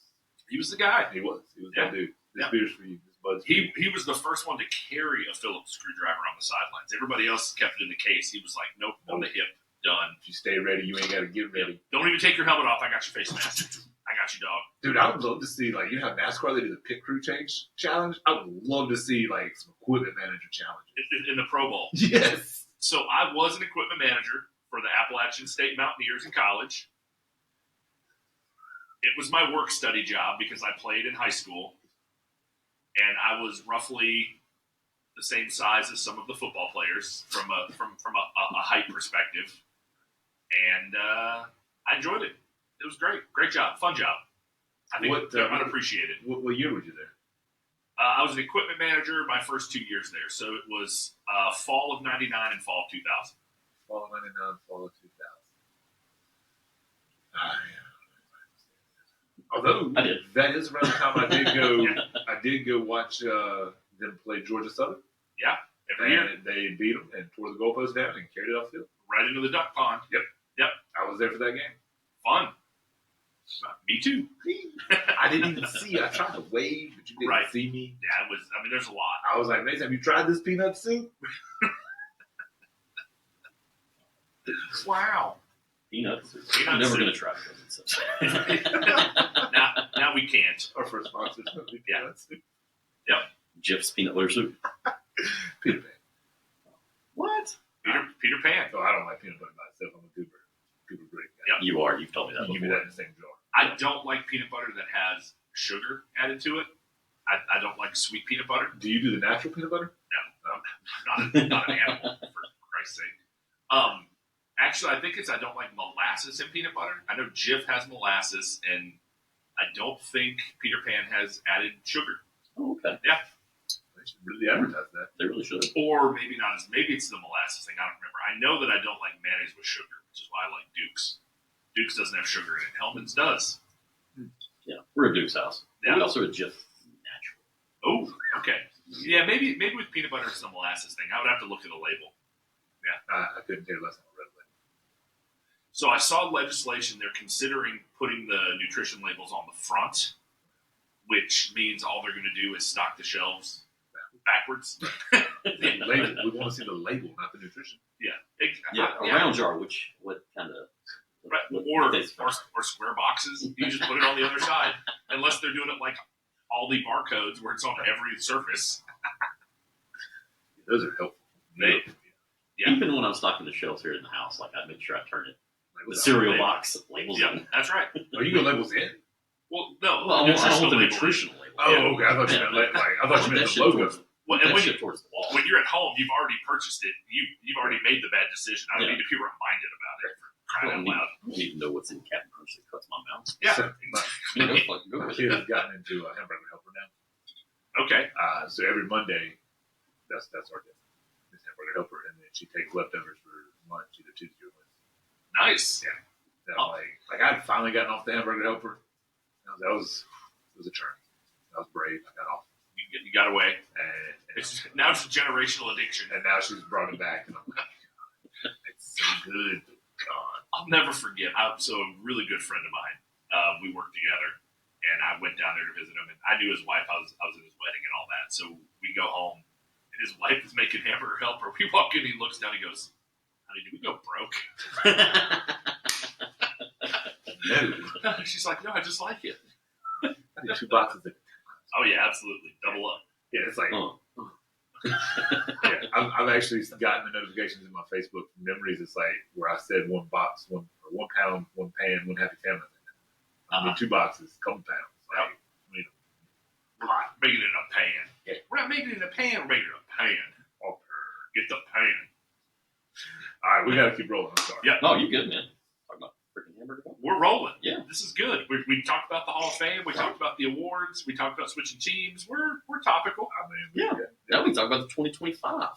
He was the guy. that dude. This Yeah. beer's for you. This bud's for you. He was the first one to carry a Phillips screwdriver on the sidelines. Everybody else kept it in the case. He was like, nope, on the hip, done. If you stay ready, you ain't got to get ready. Don't even take your helmet off. I got your face mask. I got you, dog. Dude, I would love to see, like, you know how NASCAR, they do the pit crew change challenge? I would love to see, like, some equipment manager challenges. In the Pro Bowl. Yes. So I was an equipment manager for the Appalachian State Mountaineers in college. It was my work study job because I played in high school, and I was roughly the same size as some of the football players from a height perspective, and I enjoyed it. It was great job, fun job. I think they're unappreciated. What year were you there? I was an equipment manager my first 2 years there, so it was fall of '99 and fall of 2000. Fall of '99, fall of 2000. Although I did. that is around the time I did go. Yeah. I did go watch them play Georgia Southern. Every year, And they beat them and tore the goalpost down and carried it off the field. right into the duck pond. I was there for that game. Fun. Me too. I didn't even see you. I tried to wave, but you didn't Right. see me. Yeah, it was. I mean, there's a lot. I was like, Mason, have you tried this peanut soup? Wow. Peanuts. Peanut I'm never soup. going to try it. now we can't. Our first sponsor. Yeah. Peanut soup. Jif's peanut butter soup. Peter Pan. What? Peter Pan. So I don't like peanut butter by itself. I'm a goober grape guy. Yep. You are. You've told me that You give me before. that in the same jar. I don't like peanut butter that has sugar added to it. I don't like sweet peanut butter. Do you do the natural peanut butter? Not an animal, for Christ's sake. Actually, I think I don't like molasses in peanut butter. I know Jif has molasses, and I don't think Peter Pan has added sugar. Oh, okay. They should really advertise that. They really should. Or maybe not. Maybe it's the molasses thing. I don't remember. I know that I don't like mayonnaise with sugar, which is why I like Duke's. Duke's doesn't have sugar in it. Hellman's does. Yeah. We're at Duke's house. Yeah. We also at Jif Natural. Oh, okay. Yeah, maybe with peanut butter it's the molasses thing. I would have to look at the label. I couldn't care less on a red label. So I saw legislation they're considering putting the nutrition labels on the front, which means all they're going to do is stock the shelves backwards. Label. We want to see the label, not the nutrition. A round jar. What kind of? Right. Or square boxes. You just put it on the other side, unless they're doing it like Aldi barcodes where it's on every surface. Those are helpful. Yeah. Even when I'm stocking the shelves here in the house, like I make sure I turn it. The cereal box labels. Yeah, in. that's right. Are you going labels in? Well, no. Well, I want the label. nutritional label. Oh, okay. I thought you meant That the shit logo. towards- Well, and that when, shit towards the wall. when you're at home, you've already purchased it. You've already made the bad decision. I don't Yeah. need to be reminded about it. For I crying don't out loud. even know what's in Captain Crunch that cuts my mouth. Yeah. So, You know, fucking go my with kid it. has gotten into a hamburger helper now. Okay. So every Monday, that's our day. This hamburger helper, and then she takes leftovers for lunch, either Tuesday or Wednesday. Nice. Yeah. And I'm like I had finally gotten off the hamburger helper. That was a turn. That was brave. I got off, You got away. and Now it's a generational addiction. and now she's brought it back, and I'm like, it's so good. God. I'll never forget. So a really good friend of mine. We worked together, and I went down there to visit him. And I knew his wife. I was in his wedding and all that. So we go home, and his wife is making hamburger helper. We walk in, he looks down, he goes, "Honey, did we go broke?" No, She's like, "No, I just like it." I need 2 boxes. Oh yeah, absolutely, double up. Yeah, it's like Oh. yeah. I've actually gotten the notifications in my Facebook from memories. It's like where I said 1 box, 1 pound, 1 pan, 1 happy family. I mean 2 boxes, couple pounds. Like, We're not making it in a pan. Yeah. We're not making it in a pan. We're making it in a pan. Oh, get the pan. all right, we got to keep rolling. I'm sorry. Yeah. No, you good, man. Talking about freaking hamburger. We're rolling. Yeah. This is good. We talked about the Hall of Fame. We talked about the awards. We talked about switching teams. We're topical. I mean, Yeah. Now we can talk about the 2025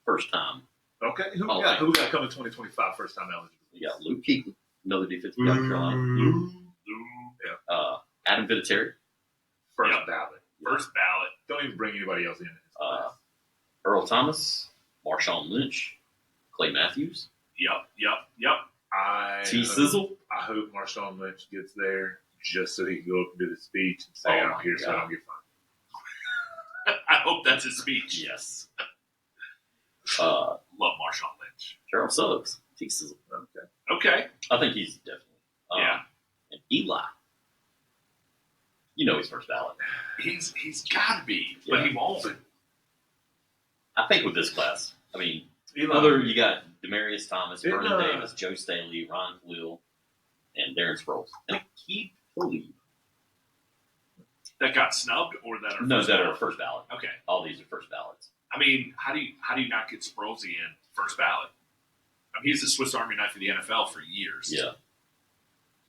first time. Okay. Who Oh, we got? man. Who we got coming 2025 first time eligible? We got Luke Kuechly, another defensive guy from Carolina. Luke. Adam Vinatieri, First Yep. ballot. First ballot. Don't even bring anybody else in. Earl Thomas, Marshawn Lynch, Clay Matthews, Yep. T. Sizzle. I hope Marshawn Lynch gets there just so he can go up and do the speech and say, Oh, I'm here so I God. don't get fined. I hope that's his speech. Yes. Love Marshawn Lynch. Gerald Suggs, T. Sizzle. Okay. Okay. I think he's definitely. Yeah. And Eli. You know he's first ballot. He's got to be, but he won't. I think with this class, I mean, Eli, you got Demarius Thomas, Didn't, Vernon Davis, Joe Staley, Ron Khalil, and Darren Sproles. And Keith Talib. That got snubbed or that are No, first that are ballot? first ballot. Okay. All these are first ballots. I mean, how do you not get Sproles in first ballot? I mean, he's the Swiss Army knife of the NFL for years. Yeah.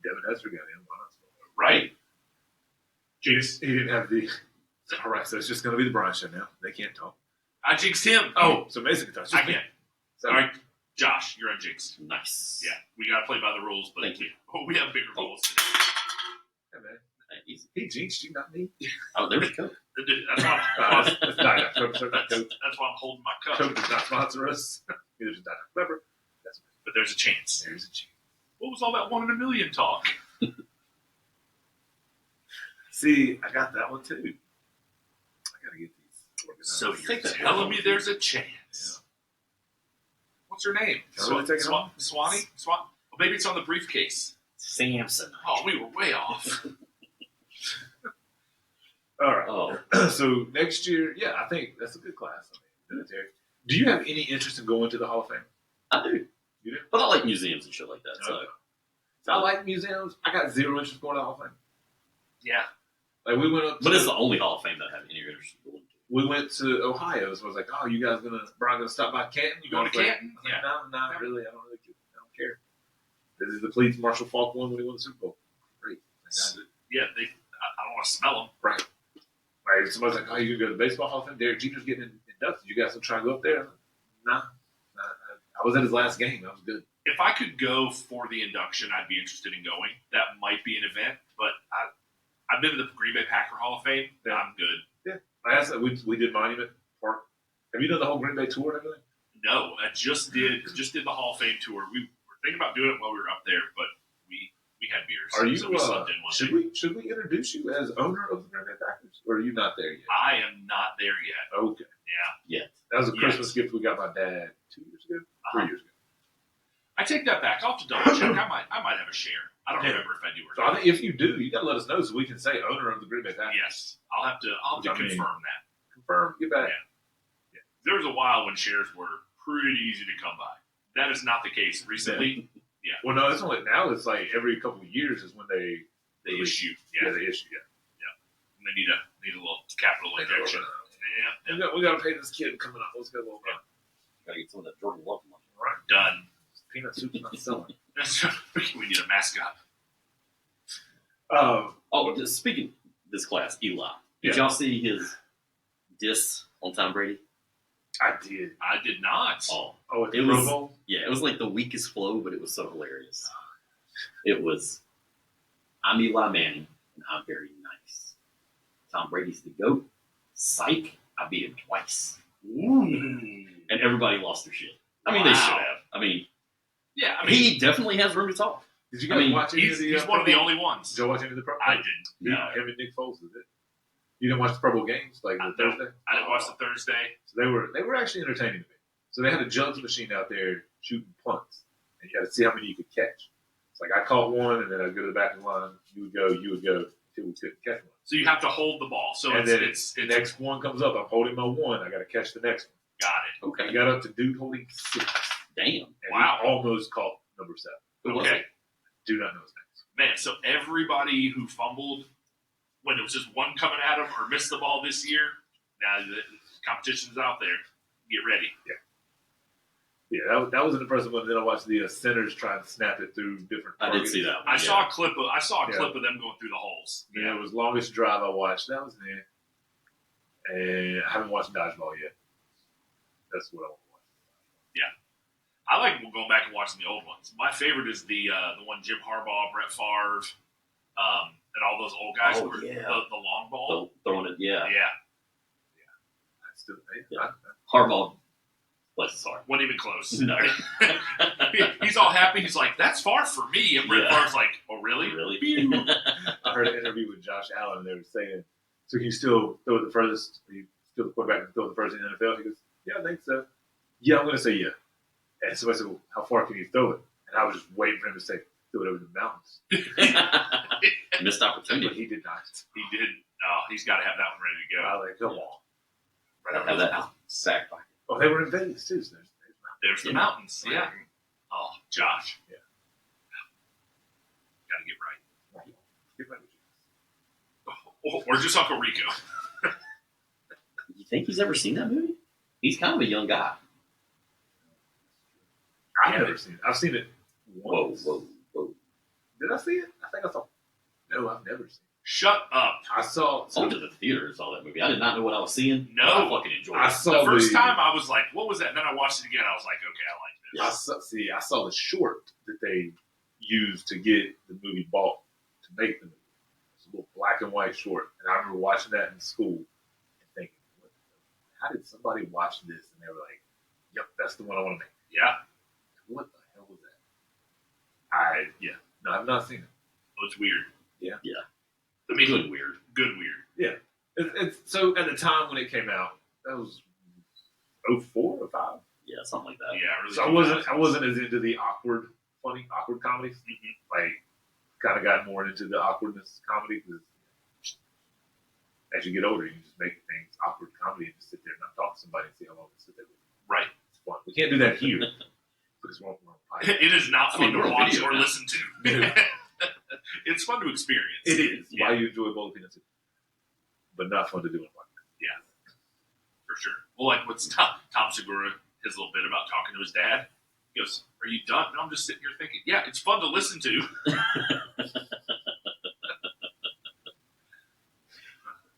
Devin Hester got in. Why not? Right. He didn't have the. All right, so it's just going to be the Brian show now. They can't talk. I jinxed him. Oh, so basically, it's I just me. can't. So, All right, Josh, you're unjinxed. Nice. Yeah, we got to play by the rules, but Thank you. we have bigger goals. Hey, man. Easy. He jinxed you, not me. Oh, there's Coke. That's why It's Diet Coke. So that's why I'm holding my cup. Coke does not sponsor us. Neither does Diet Clever. But there's a chance. There's a chance. What was all that 1 in a million talk? See, I got that one too. I got to get these organized. So you're think that- telling me there's a chance? What's her name? Can I really take it on? Swanee? Well, maybe it's on the briefcase. Samson. Oh, we were way off. All right. Oh, So next year, yeah, I think that's a good class. I mean, military. Do you have any interest in going to the Hall of Fame? I do. You do? But I like museums and shit like that. So, Okay. So I like museums. I got zero interest in going to the Hall of Fame. Yeah. Like we went up. but it's the only Hall of Fame that I have any interest in going to. We went to Ohio, so I was like, "Oh, you guys Brian gonna stop by Canton? You going to Canton? Yeah. Yeah. No, not really. I don't really. I don't care. This is the cleats Marshall Falk won when he won the Super Bowl. Great. Yeah, I don't want to smell them. Right. Like somebody's like, "Oh, you gonna go to the baseball Hall of Fame? Derek Jeter's getting inducted. You guys will try to go up there?" Nah. I was at his last game. That was good. If I could go for the induction, I'd be interested in going. That might be an event, but I've been to the Green Bay Packer Hall of Fame. Yeah. I'm good. I asked, we did Monument Park. Have you done the whole Green Bay tour and everything? No, I just did the Hall of Fame tour. We were thinking about doing it while we were up there, but we had beers. Are you? So we slept in one should day. we introduce you as owner of the Green Bay Packers, or are you not there yet? I am not there yet. Okay, Yeah. Yeah. that was a Yes. Christmas gift we got my dad 2 years ago, 3 years ago. I take that back. I'll have to double check. I might have a share. I don't Yeah. remember if I do or So not. I think if you do, you got to let us know so we can say owner of the Green Bay Packers. Yes, I'll have to I mean, confirm that. Confirm. Get back. Yeah. There was a while when shares were pretty easy to come by. That is not the case recently. Well, no, it's only now. It's like every couple of years is when they They issue. yeah Yeah. they issue. Yeah. And they need a little capital injection. Yeah. We got to pay this kid coming up. Let's go. Gotta get some of that Jordan Love money. All right. Done. Peanut soup's not selling. We need a mascot. Oh, just speaking this class, Eli. Did Yeah. y'all see his diss on Tom Brady? I did. I did not. Oh, Oh, at the It Pro was- Bowl? yeah. It was like the weakest flow, but it was so hilarious. It was, I'm Eli Manning, and I'm very nice. Tom Brady's the GOAT. Psych, I beat him twice. Ooh. And everybody lost their shit. I mean, they Wow. should have. I mean, Yeah, I mean, he definitely has room to talk. Did you I guys mean, watch any of he's, the he's Pro one of the Bowl? only ones. Did you watch any of the Pro Bowl? I didn't. No. Him and Nick Foles did it. You didn't watch the Pro Bowl games like I- the Thursday? I didn't watch the Thursday. So they were actually entertaining to me. So they had a jugs machine out there shooting punts, and you had to see how many you could catch. It's like I caught one, and then I'd go to the back of the line. You would go, until we couldn't catch one. So you have to hold the ball. So And then it's The next one comes up. I'm holding my one. I got to catch the next got it. one. I Okay. got up to dude holding 6. Damn. And Wow. he almost caught number 7. Who was Okay. it? Do not know his name. Man, so everybody who fumbled when it was just one coming at him or missed the ball this year, now the competition's out there. Get ready. Yeah, that was an impressive one. Then I watched the centers try and snap it through different. I did targets. see that one. I yeah. saw a clip Yeah. of them going through the holes. And it was longest drive I watched. That was it. And I haven't watched dodgeball yet. That's what I want to watch. I like going back and watching the old ones. My favorite is the one Jim Harbaugh, Brett Favre, and all those old guys. Oh, who were yeah. the long ball. Throwing it, yeah. Yeah, I still, Yeah. Harbaugh, bless his heart. wasn't even close. No. He's all happy. He's like, "That's far for me." And Brett Yeah. Favre's like, "Oh, really?" Really? I heard an interview with Josh Allen, and they were saying, so he still throw it the furthest? He's still the quarterback and throw it the furthest in the NFL? He goes, yeah, I think so. Yeah, I'm going to say yeah. And somebody said, well, how far can you throw it? And I was just waiting for him to say, throw it over the mountains. Missed But opportunity. he did not. He did. Oh, he's got to have that one ready to go. I was like, come on. Right over Have those that mountains. sack pocket. Oh, they were in Vegas, too. So There's the Yeah. mountains. Yeah. Oh, Josh. Yeah. Got to get right. get ready with you. Or just Uncle Rico. You think he's ever seen that movie? He's kind of a young guy. I've never seen it. I've seen it Whoa, once. whoa, whoa. Did I see it? I think I saw it. No, I've never seen Shut up. it. I saw I went to the theater and saw that movie. I did not know what I was seeing. No. but I fucking enjoyed I it. saw The first time I was like, what was that? And then I watched it again. I was like, okay, I like this. I saw the short that they used to get the movie bought to make the movie. It's a little black and white short, and I remember watching that in school and thinking, how did somebody watch this? And they were like, "Yep, that's the one I want to make." Yeah. What the hell was that? No, I've not seen it. Well, it's weird. Yeah. Yeah. I mean, Good weird. Good weird. It's so at the time when it came out, that was 04 or 5. Yeah, something like that. Yeah, really. So I wasn't as into the awkward comedies. Mhm. Like, kind of got more into the awkwardness comedy because as you get older, you just make things awkward comedy and just sit there and not talk to somebody and see how long they sit there with you. Right. It's fun. We can't do that here because we're on podcast. It is not I fun mean, to we're on watch video or now. listen to. No. It's fun to experience. It is Yeah. why you enjoy bowl of peanuts, but not fun to do in podcast. For sure. Well, like what's Tom Segura, his little bit about talking to his dad. He goes, "Are you done?" No, I'm just sitting here thinking. Yeah, it's fun to listen to.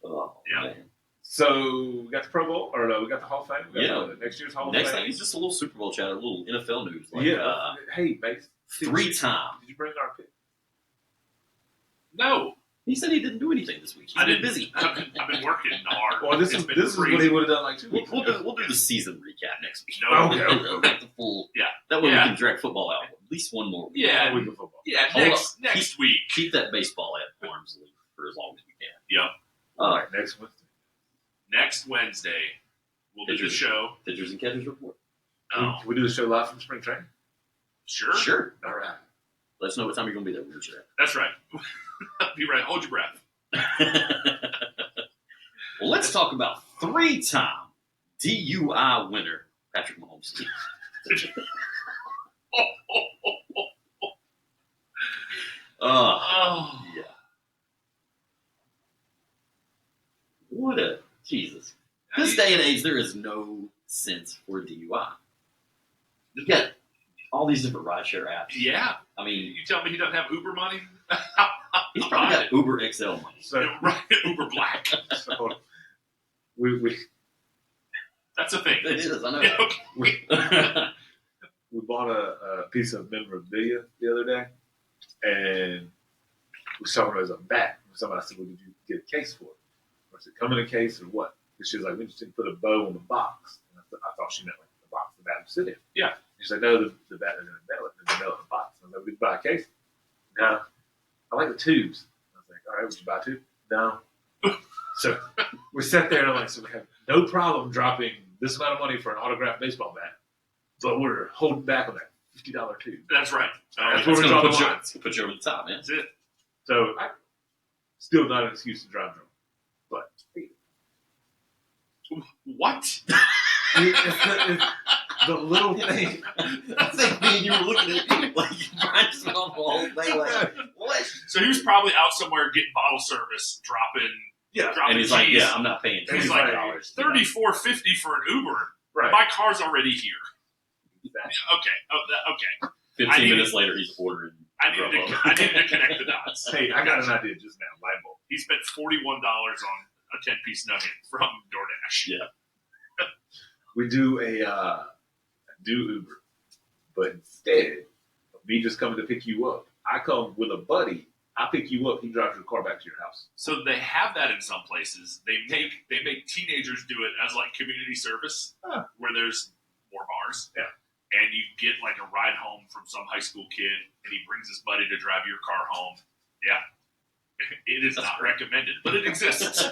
Oh, Yeah. man. So we got the Pro Bowl, or no, we got the Hall of Fame. We got Yeah. the next year's Hall of Next Fame. thing is just a little Super Bowl chat, a little NFL news. Like, Yeah. Hey, Mace. Three-time. Did you bring our pick? No, He said he didn't do anything this week. He's I been didn't. busy. I've been working hard. Well, this It's is been this is crazy. what he would have done like 2 We'll, weeks we'll ago. do we'll do the season recap next week. No. Okay. We'll get the full. Yeah. That way Yeah. we can drag football out least one more week. Yeah. A week of football. Yeah, Hold next week. Keep that baseball at arm's length for as long as we can. Yep. All right, next Wednesday. Next Wednesday, we'll do the Pitchers. show. Pitchers and catchers report. Oh, Can we do the show live from spring training? sure. Sure. All right. Let us know what time you're going to be there. We'll share. That's right. Be right. Hold your breath. Well, let's talk about 3-time DUI winner Patrick Mahomes. Oh. Yeah. What a Jesus. This day and age, there is no sense for DUI. You've got all these different rideshare apps. Yeah. I mean, You tell me he doesn't have Uber money? he's probably got Uber XL money. So, Right, Uber Black. so we That's a thing. It is, I know. Yeah, okay. we bought a piece of memorabilia the other day, and we saw it as a bat. Somebody said, "Well, did you get a case for it? Or does it come in a case, or what?" And she was like, "We just didn't put a bow on the box." And I thought she meant like the box the bat would sit in. Yeah. She said, "No, the bat is in the mail it in the box." I was like, "We buy a case." No, I like the tubes. I was like, "All right, would you buy a tube?" No. So we sat there and I'm like, so we have no problem dropping this amount of money for an autographed baseball bat, but we're holding back on that $50 tube. That's right. That's It's where we gonna draw the put you- line. it's gonna put you over the top, man. That's it. So still not an excuse to drive drunk, but What? it's the little thing. I think me and you were looking at it like Brian just went on the whole thing like, what? So he was probably out somewhere getting bottle service, dropping Yeah, dropping And he's like, cheese. yeah, I'm not paying He's $25. like, $34.50 for an Uber. right. My car's already here. Exactly. Okay. Oh, okay. 15 I need- minutes later, he's ordering. I needed to connect the dots. Hey, I got an idea just now. Light bulb. He spent $41 on a 10-piece nugget from DoorDash. Yeah. We do do Uber, but instead of me just coming to pick you up, I come with a buddy. I pick you up. He drives your car back to your house. So they have that in some places. They make teenagers do it as like community service, Huh. where there's more bars. Yeah. And you get like a ride home from some high school kid, and he brings his buddy to drive your car home. Yeah. It is not recommended, but it exists.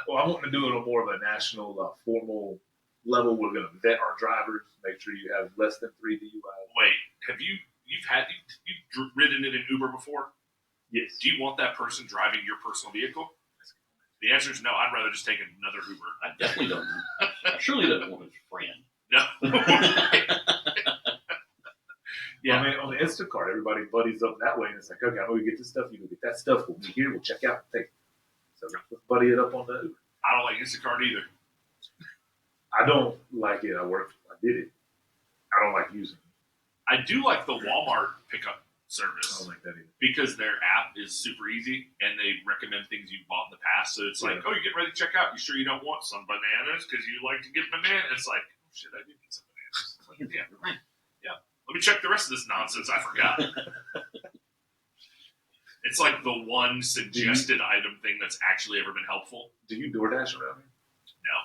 Well, I want to do it on more of a national, formal level. We're going to vet our drivers, make sure you have less than 3 DUIs. Wait, have you've ridden it in Uber before? Yes. Do you want that person driving your personal vehicle? The answer is no. I'd rather just take another Uber. I definitely don't. I surely don't want his friend. No. Yeah. I mean, on the Instacart, everybody buddies up that way, and it's like, okay, I'm going to get this stuff. You go get that stuff. We'll be here. We'll check out and take it. So let's buddy it up on the Uber. I don't like Instacart either. I don't like it. I did it. I don't like using it. I do like the Walmart pickup I service don't like that either. because their app is super easy and they recommend things you've bought in the past. So it's like, Yeah. oh, you're getting ready to check out. You sure you don't want some bananas because you like to get bananas? It's like, oh, shit, I did get some bananas. It's like, yeah. Let me check the rest of this nonsense I forgot. It's like the one suggested item thing that's actually ever been helpful. Do you DoorDash around here? No.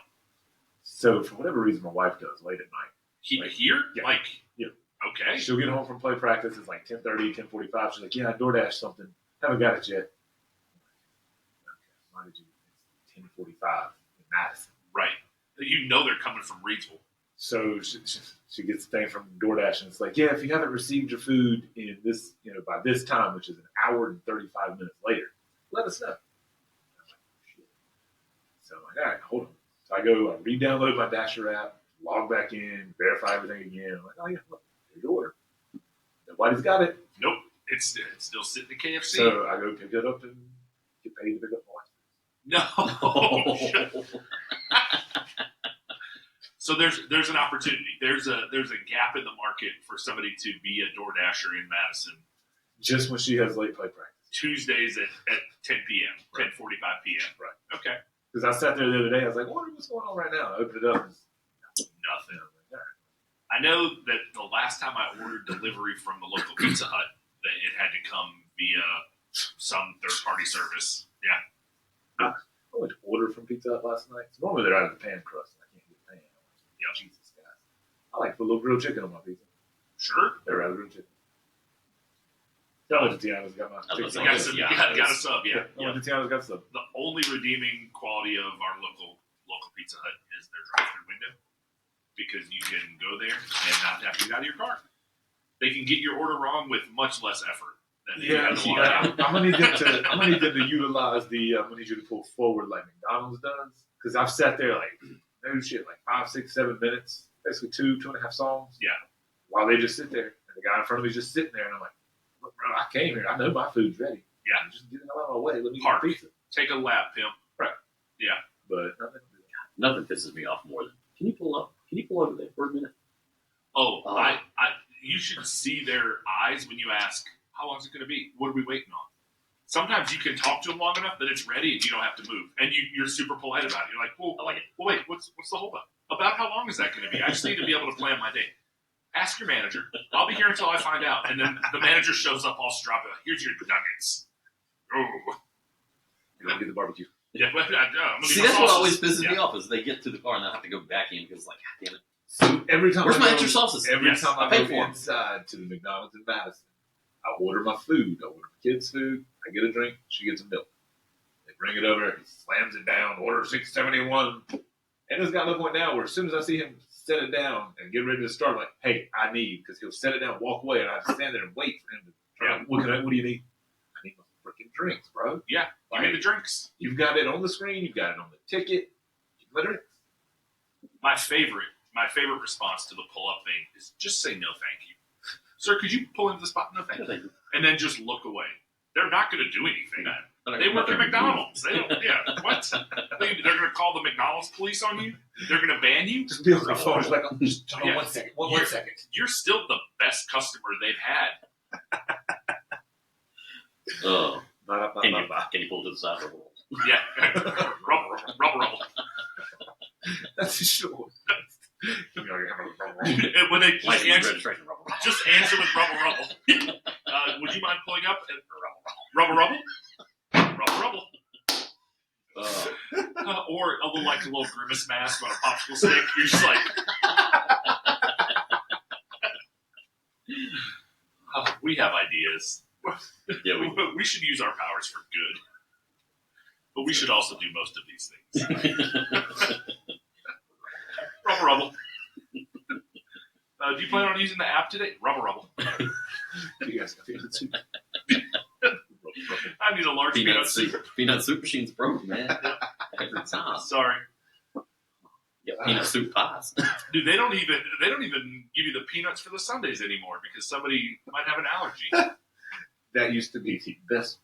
So for whatever reason, my wife does late at night. Here? Yeah. Like, Yeah. okay. She'll get home from play practice. It's like 10:30, 10:45. She's like, yeah, I DoorDash something. Haven't got it yet. Okay, why did you? It's 10:45 in Madison. Right. You know they're coming from Reidsville. So she gets the thing from DoorDash, and it's like, yeah, if you haven't received your food in this, by this time, which is an hour and 35 minutes later, let us know. I'm like, shit. So I'm like, all right, hold on. So I go, I re-download my Dasher app, log back in, verify everything again. I'm like, oh yeah, look, there's your order. Nobody's got it. Nope. It's still sitting at KFC. So I go pick it up and get paid to pick up my wife. No. So there's an opportunity. There's a gap in the market for somebody to be a DoorDasher in Madison Just when she has late play practice. Tuesdays at 10 p.m., Right. 10:45 p.m. Right. Okay. Because I sat there the other day, I was like, what's going on right now? I opened it up and Nothing. I was like, all right. I know that the last time I ordered delivery from the local Pizza Hut, that it had to come via some third-party service. Yeah. I went to order from Pizza Hut last night. So normally they're out of the pan crust. And I can't get pan. I'm like, yeah, Jesus, guys. I like to put a little grilled chicken on my pizza. Sure. They're rather than chicken. I went to Tiana's, got my I was chicken. gonna Got, say, some, yeah, got a sub, yeah. I went to Tiana's, got some. The only redeeming quality of our local Pizza Hut is their drive-through window, because you can go there and not have to get out of your car. They can get your order wrong with much less effort than you Yeah, have to walk out. I'm gonna need them to utilize the. I'm gonna need you to pull forward like McDonald's does, because I've sat there like no shit, like 5, 6, 7 minutes, basically 2.5 songs. Yeah. While they just sit there, and the guy in front of me is just sitting there, and I'm like, look, bro, I came here, I know my food's ready. Yeah. Just get it out of my way. Let me Park. get a pizza. Take a lap, pimp. But nothing. Nothing pisses me off more than can you pull up? Can you pull over there for a minute? Oh, Oh. you should see their eyes when you ask, how long is it going to be? What are we waiting on? Sometimes you can talk to them long enough that it's ready and you don't have to move. And you're super polite about it. You're like, well, I like it. well wait, what's the holdup? About how long is that going to be? I just need to be able to plan my day. Ask your manager. I'll be here until I find out. And then the manager shows up all strapped. Here's your nuggets. Oh. You don't get the barbecue. Yeah, I'm gonna See, leave my that's what sauces. always pisses Yeah. me off is they get to the car and they have to go back in because, like, God damn it. So every time Where's I my go- extra sauces? Every Yes, time I I paid go for 'em. inside to the McDonald's in Madison, I order my food. I order my kids' food. I get a drink. She gets a milk. They bring it over. He slams it down. Order 671. And it's got to the point now where as soon as I see him set it down and get ready to start, I'm like, hey, I need, because he'll set it down, walk away, and I have to stand there and wait for him to try. Yeah. What do you need? I need my freaking drinks, bro. Yeah, give me the drinks. You've got it on the screen. You've got it on the ticket. Give me my drinks. My favorite response to the pull-up thing is just say no thank you. Sir, could you pull into the spot? No thank you. And then just look away. They're not going to do anything. They work at McDonald's. They don't, yeah, what? They're going to call the McDonald's police on you? They're going to ban you? Just be on the phone. Just like, oh, just hold on Yeah. 1 second. One second. You're still the best customer they've had. Oh, Ba-da-ba-ba-ba. can you pull to the side of the wall? Yeah. Rubble. That's short. And when they just License answer, registration rubble. just answer with rubble. Would you mind pulling up? Rubble. Or a little grimace mask on a popsicle stick. You're just like, we have ideas. Yeah, We should use our powers for good, but we should also do most of these things. Rubble. Do you plan on using the app today? Rubble. You guys got the soup. I need a large peanut soup. Peanut soup machine's broke, man. Every time. Sorry, Yeah, peanut soup pies. dude. They don't even give you the peanuts for the Sundays anymore because somebody might have an allergy. That used to be the best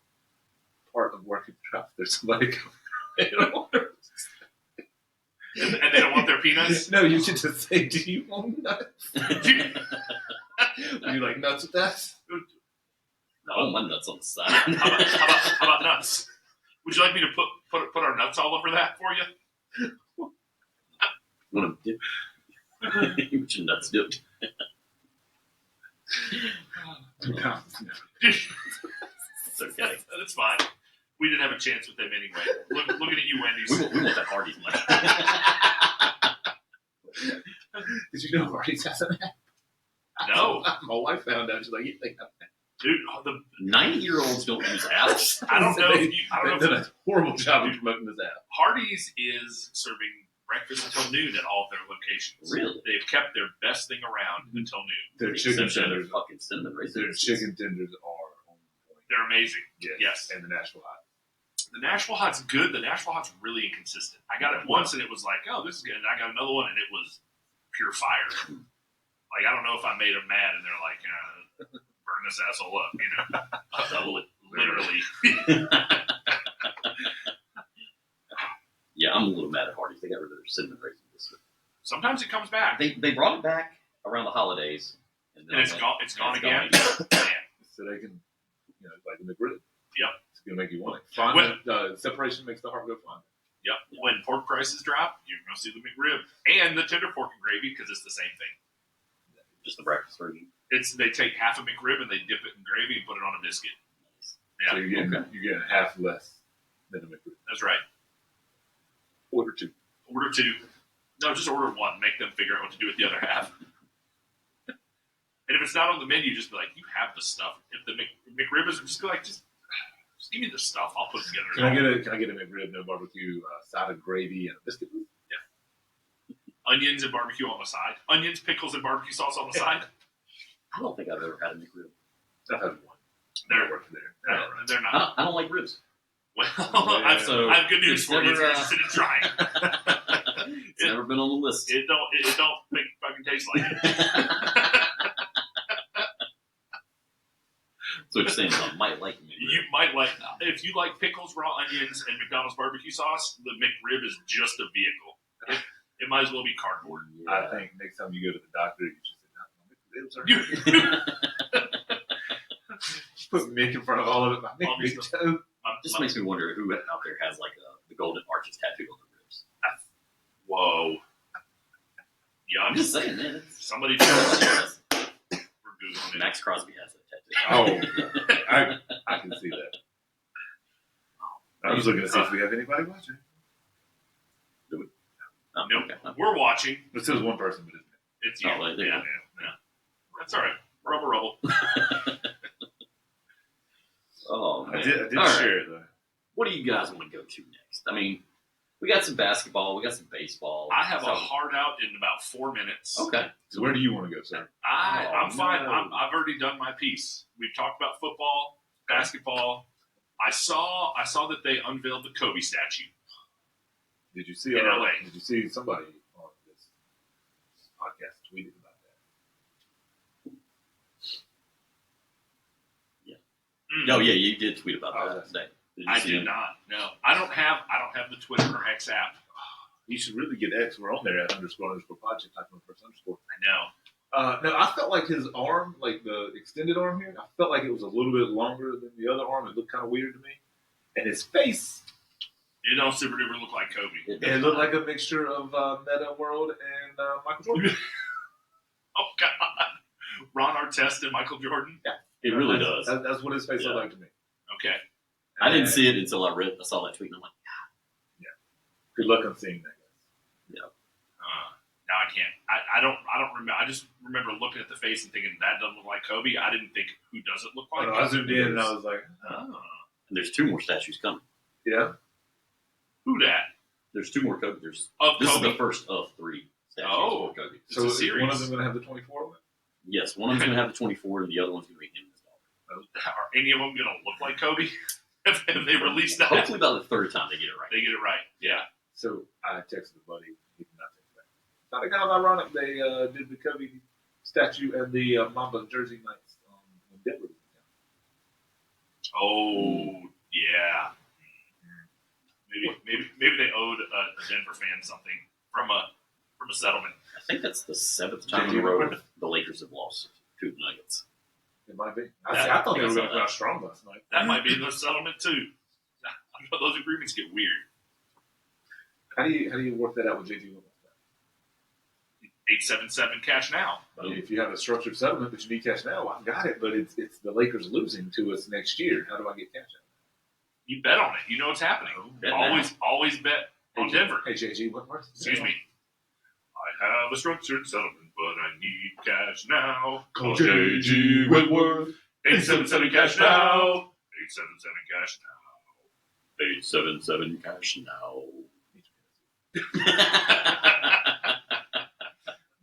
part of working the truck. There's somebody coming. And they don't want their peanuts. No, you should just say, "Do you want nuts?" Would you like nuts with that? Oh, my nuts on the side. How about nuts? Would you like me to put our nuts all over that for you? Want to dip? Get your nuts dipped. No. It's okay. That's fine. We didn't have a chance with them anyway. Looking at you, Wendy's. We want that Hardee's money. Did you know Hardee's has an app? No, My wife found out. She's like, "You think dude. The 90-year-olds don't use apps. I don't know. They've done a horrible job of promoting this app." Hardee's is serving breakfast until noon at all of their locations. Really? They've kept their best thing around until noon. Their chicken Except for their tenders. fucking cinnamon raisins. Their chicken tenders are on point. They're amazing. Yes. And the Nashville Hot. The Nashville Hot's good. The Nashville Hot's really inconsistent. I got it once and it was like, oh, this is good. And I got another one and it was pure fire. Like, I don't know if I made them mad and they're like, burn this asshole up, you know? Double it. Literally. Yeah, I'm a little mad at Hardee's. They got rid of their cinnamon raisins this week. Sometimes it comes back. They brought it back around the holidays. And it's gone. It's gone it's again. gone Man. So they can, like the McRib. Yep. It's going to make you want it. Fondant, separation makes the heart go fondant. Yep. When pork prices drop, you're going to see the McRib and the tender pork and gravy because it's the same thing. Just the breakfast version. They take half a McRib and they dip it in gravy and put it on a biscuit. Yeah, So you're getting half less than a McRib. that's right. Order 2. Order 2. No, just order 1. Make them figure out what to do with the other half. And if it's not on the menu, just be like, you have the stuff. If the McRib is, just be like, just give me the stuff. I'll put it together. Can I get a McRib, no barbecue, side of gravy, and a biscuit? Onions and barbecue on the side. Onions, pickles, and barbecue sauce on the side. I don't think I've ever had a McRib. I've had one. They're working there. they're not. I don't like ribs. Well, Yeah. I have good news It's for you if never, you're interested in trying. It's never been on the list. It don't make fucking taste like it. So what you're saying is I might like a McRib. You might like if you like pickles, raw onions, and McDonald's barbecue sauce. The McRib is just a vehicle. It might as well be cardboard. I think next time you go to the doctor, you should say, put Mick in front of all of it. Mick toe. Just makes me wonder who out there has like the golden arches tattooed on their ribs. Whoa. Yeah, I'm just saying, man. somebody tell us. We're Googling it. Max Crosby has that tattoo. Oh, I can see that. I was looking to see if we have anybody watching. Oh, Nope. okay. We're watching. It says one person, but isn't it? It's you. Oh, there you yeah. That's all right. Rubble. Oh, man. I did All right. share it though. What do you guys want to go to next? I mean, we got some basketball. We got some baseball. I have so, a hard out in about 4 minutes. Okay. So where do you want to go, sir? I'm fine. no. I've already done my piece. We've talked about football, basketball. I saw that they unveiled the Kobe statue. Did you see? In LA. Did you see somebody on this podcast tweeted about that? Oh yeah, you did tweet about Oh, that that's- today. Did you I see did it? not. No, I don't have the Twitter or X app. You should really get X. We're on there at __podcast, type in first underscore. I know. No, I felt like his arm, like the extended arm here, I felt like it was a little bit longer than the other arm. It looked kind of weird to me. And his face, It don't super duper look like Kobe. does it looked not. like a mixture of Meta World and Michael Jordan. Oh God, Ron Artest and Michael Jordan. It really does. That's what his face Yeah. looked like to me. Okay. I didn't see it until I saw that tweet, and I'm like, Good luck on seeing that, guys. Now I can't. I don't remember. I just remember looking at the face and thinking that doesn't look like Kobe. I didn't think who does it look like. I zoomed in and I was like, Oh. and there's 2 more statues coming. yeah. Who dat? There's 2 more Kobe. Of This Kobe. is the first of 3 statues Oh. for Kobe. It's So a is series. one of them going to have the 24 on it? Yes, one of them's going to have the 24, and the other one's going to be him and his daughter. Are any of them going to look like Kobe? Have they released that? Hopefully by the 3rd time they get it right. They get it right. Yeah. So I texted a buddy. He did not text back. Thought it kind of ironic they did the Kobe statue and the Mamba jersey nights when Denver was in town. Oh, yeah. Maybe they owed a Denver fan something from a settlement. I think that's the 7th time in a row the Lakers have lost to the Nuggets. It might be. Yeah, I thought they I were saw going to that. come out strong last night. That might be the settlement too. Those agreements get weird. How do you work that out with JT Williams? 877 cash now. I mean, if you have a structured settlement but you need cash now, I've got it. But it's the Lakers losing to us next year. How do I get cash out? You bet on it. You know what's happening. Bet Always bet on Denver. Hey JG, what works? Excuse me. I have a structured settlement, but I need cash now. Call JG Whitworth. 877 cash now. 877 cash now. 877 cash now.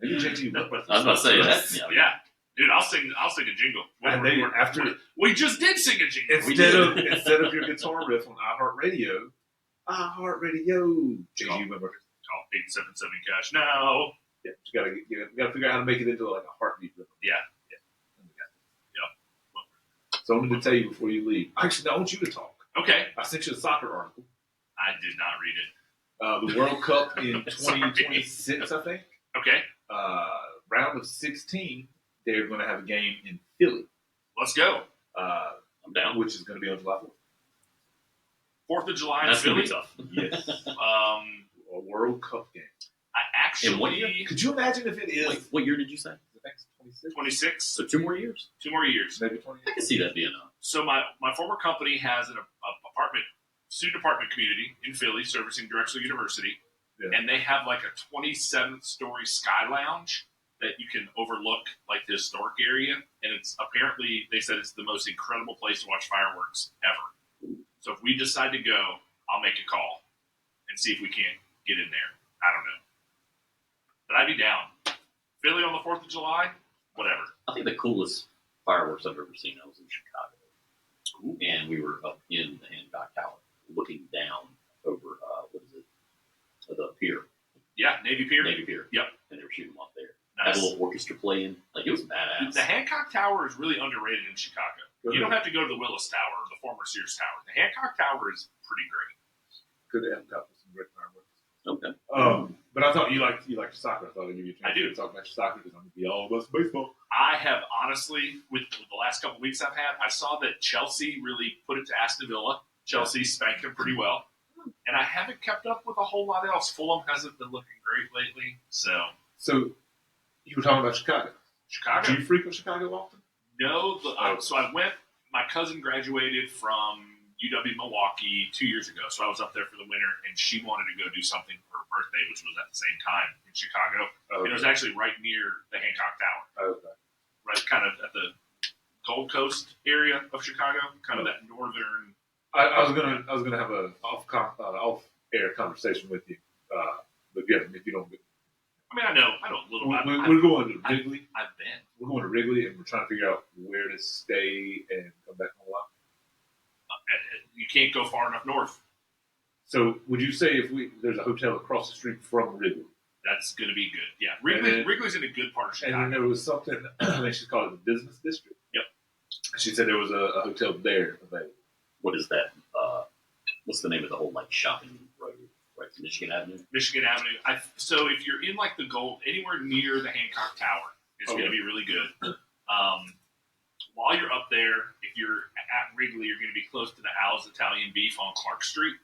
Maybe JG Whitworth. I was about to say that. Yeah. Dude, I'll sing a jingle. And they, after We just did sing a jingle. instead of your guitar riff on iHeartRadio, JG Whitworth. Call 877 cash now. Yeah, you gotta figure out how to make it into like a heartbeat rhythm. Yeah. So I'm going to tell you before you leave. Actually, I want you to talk. Okay. I sent you a soccer article. I did not read it. The World Cup in Sorry. 2026, I think. Okay. Round of 16, they're going to have a game in Philly, Let's go. I'm down. which is going to be on July 4th. 4th of July in That's going to Philly. be tough. Yes. Um, A World Cup game. I actually In what year? Could you imagine if it is? Wait, what year did you say? The next 26? 26, So 2 more years? 2 more years. Maybe 28? I can see that being a. So my former company has an student apartment community in Philly, servicing Drexel University, Yeah. and they have like a 27th story sky lounge that you can overlook like the historic area, and it's apparently they said it's the most incredible place to watch fireworks ever. So if we decide to go, I'll make a call and see if we can't get in there. I don't know, but I'd be down. Philly on the 4th of July, whatever. I think the coolest fireworks I've ever seen, I was in Chicago. Ooh. And we were up in the Hancock Tower looking down over, what is it? The pier. Yeah, Navy Pier. Navy Pier. Yep. And they were shooting them up there. Nice. Had a little orchestra playing. Like, it was badass. The Hancock Tower is really underrated in Chicago. You don't have to go to the Willis Tower or the former Sears Tower. The Hancock Tower is pretty great. Could have got some great fireworks. Okay. But I thought you liked soccer. I thought I'd give you a chance I do. to talk about your soccer because I'm going to be all about baseball. I have honestly, with the last couple of weeks I've had, I saw that Chelsea really put it to Aston Villa. Chelsea spanked them pretty well. And I haven't kept up with a whole lot else. Fulham hasn't been looking great lately. So, You were talking about Chicago. Chicago. Do you frequent Chicago often? No. So I went, my cousin graduated from UW Milwaukee 2 years ago. So I was up there for the winter, and she wanted to go do something for her birthday, which was at the same time in Chicago. Oh, And it was actually right near the Hancock Tower. Okay. Right kind of at the Gold Coast area of Chicago, kind of that northern. I was gonna have a off air conversation with you, but yeah, if you don't, I mean, I know a little about it. we're going to Wrigley. I've been. We're going to Wrigley, and we're trying to figure out where to stay and come back home a lot. You can't go far enough north. So, would you say there's a hotel across the street from Wrigley, That's going to be good. Yeah, then- Wrigley's in a good part of and then Chicago. there was something I think she called it the business district. Yep. She said there was a hotel there available. What is that? What's the name of the whole, like, shopping road? Right, Michigan Avenue? Michigan Avenue. So if you're in like the Gold, anywhere near the Hancock Tower, it's going to be really good. While you're up there, if you're at Wrigley, you're going to be close to the Al's Italian Beef on Clark Street.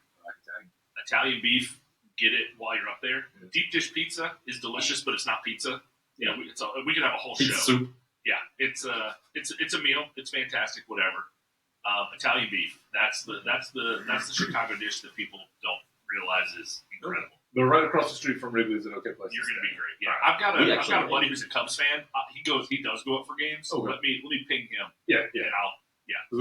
Italian beef, get it while you're up there. Yeah. Deep dish pizza is delicious, but it's not pizza. You know, we could have a whole Pizza show. soup. Yeah, it's a meal. It's fantastic. Whatever. Italian beef. That's the Chicago dish that people don't realize is incredible. But right across the street from Wrigley is an okay place. You're to going to stay. be great. Yeah, I've got We a actually buddy who's a Cubs fan. He does go up for games. So Okay. let me ping him, Yeah. and I'll. 'Cause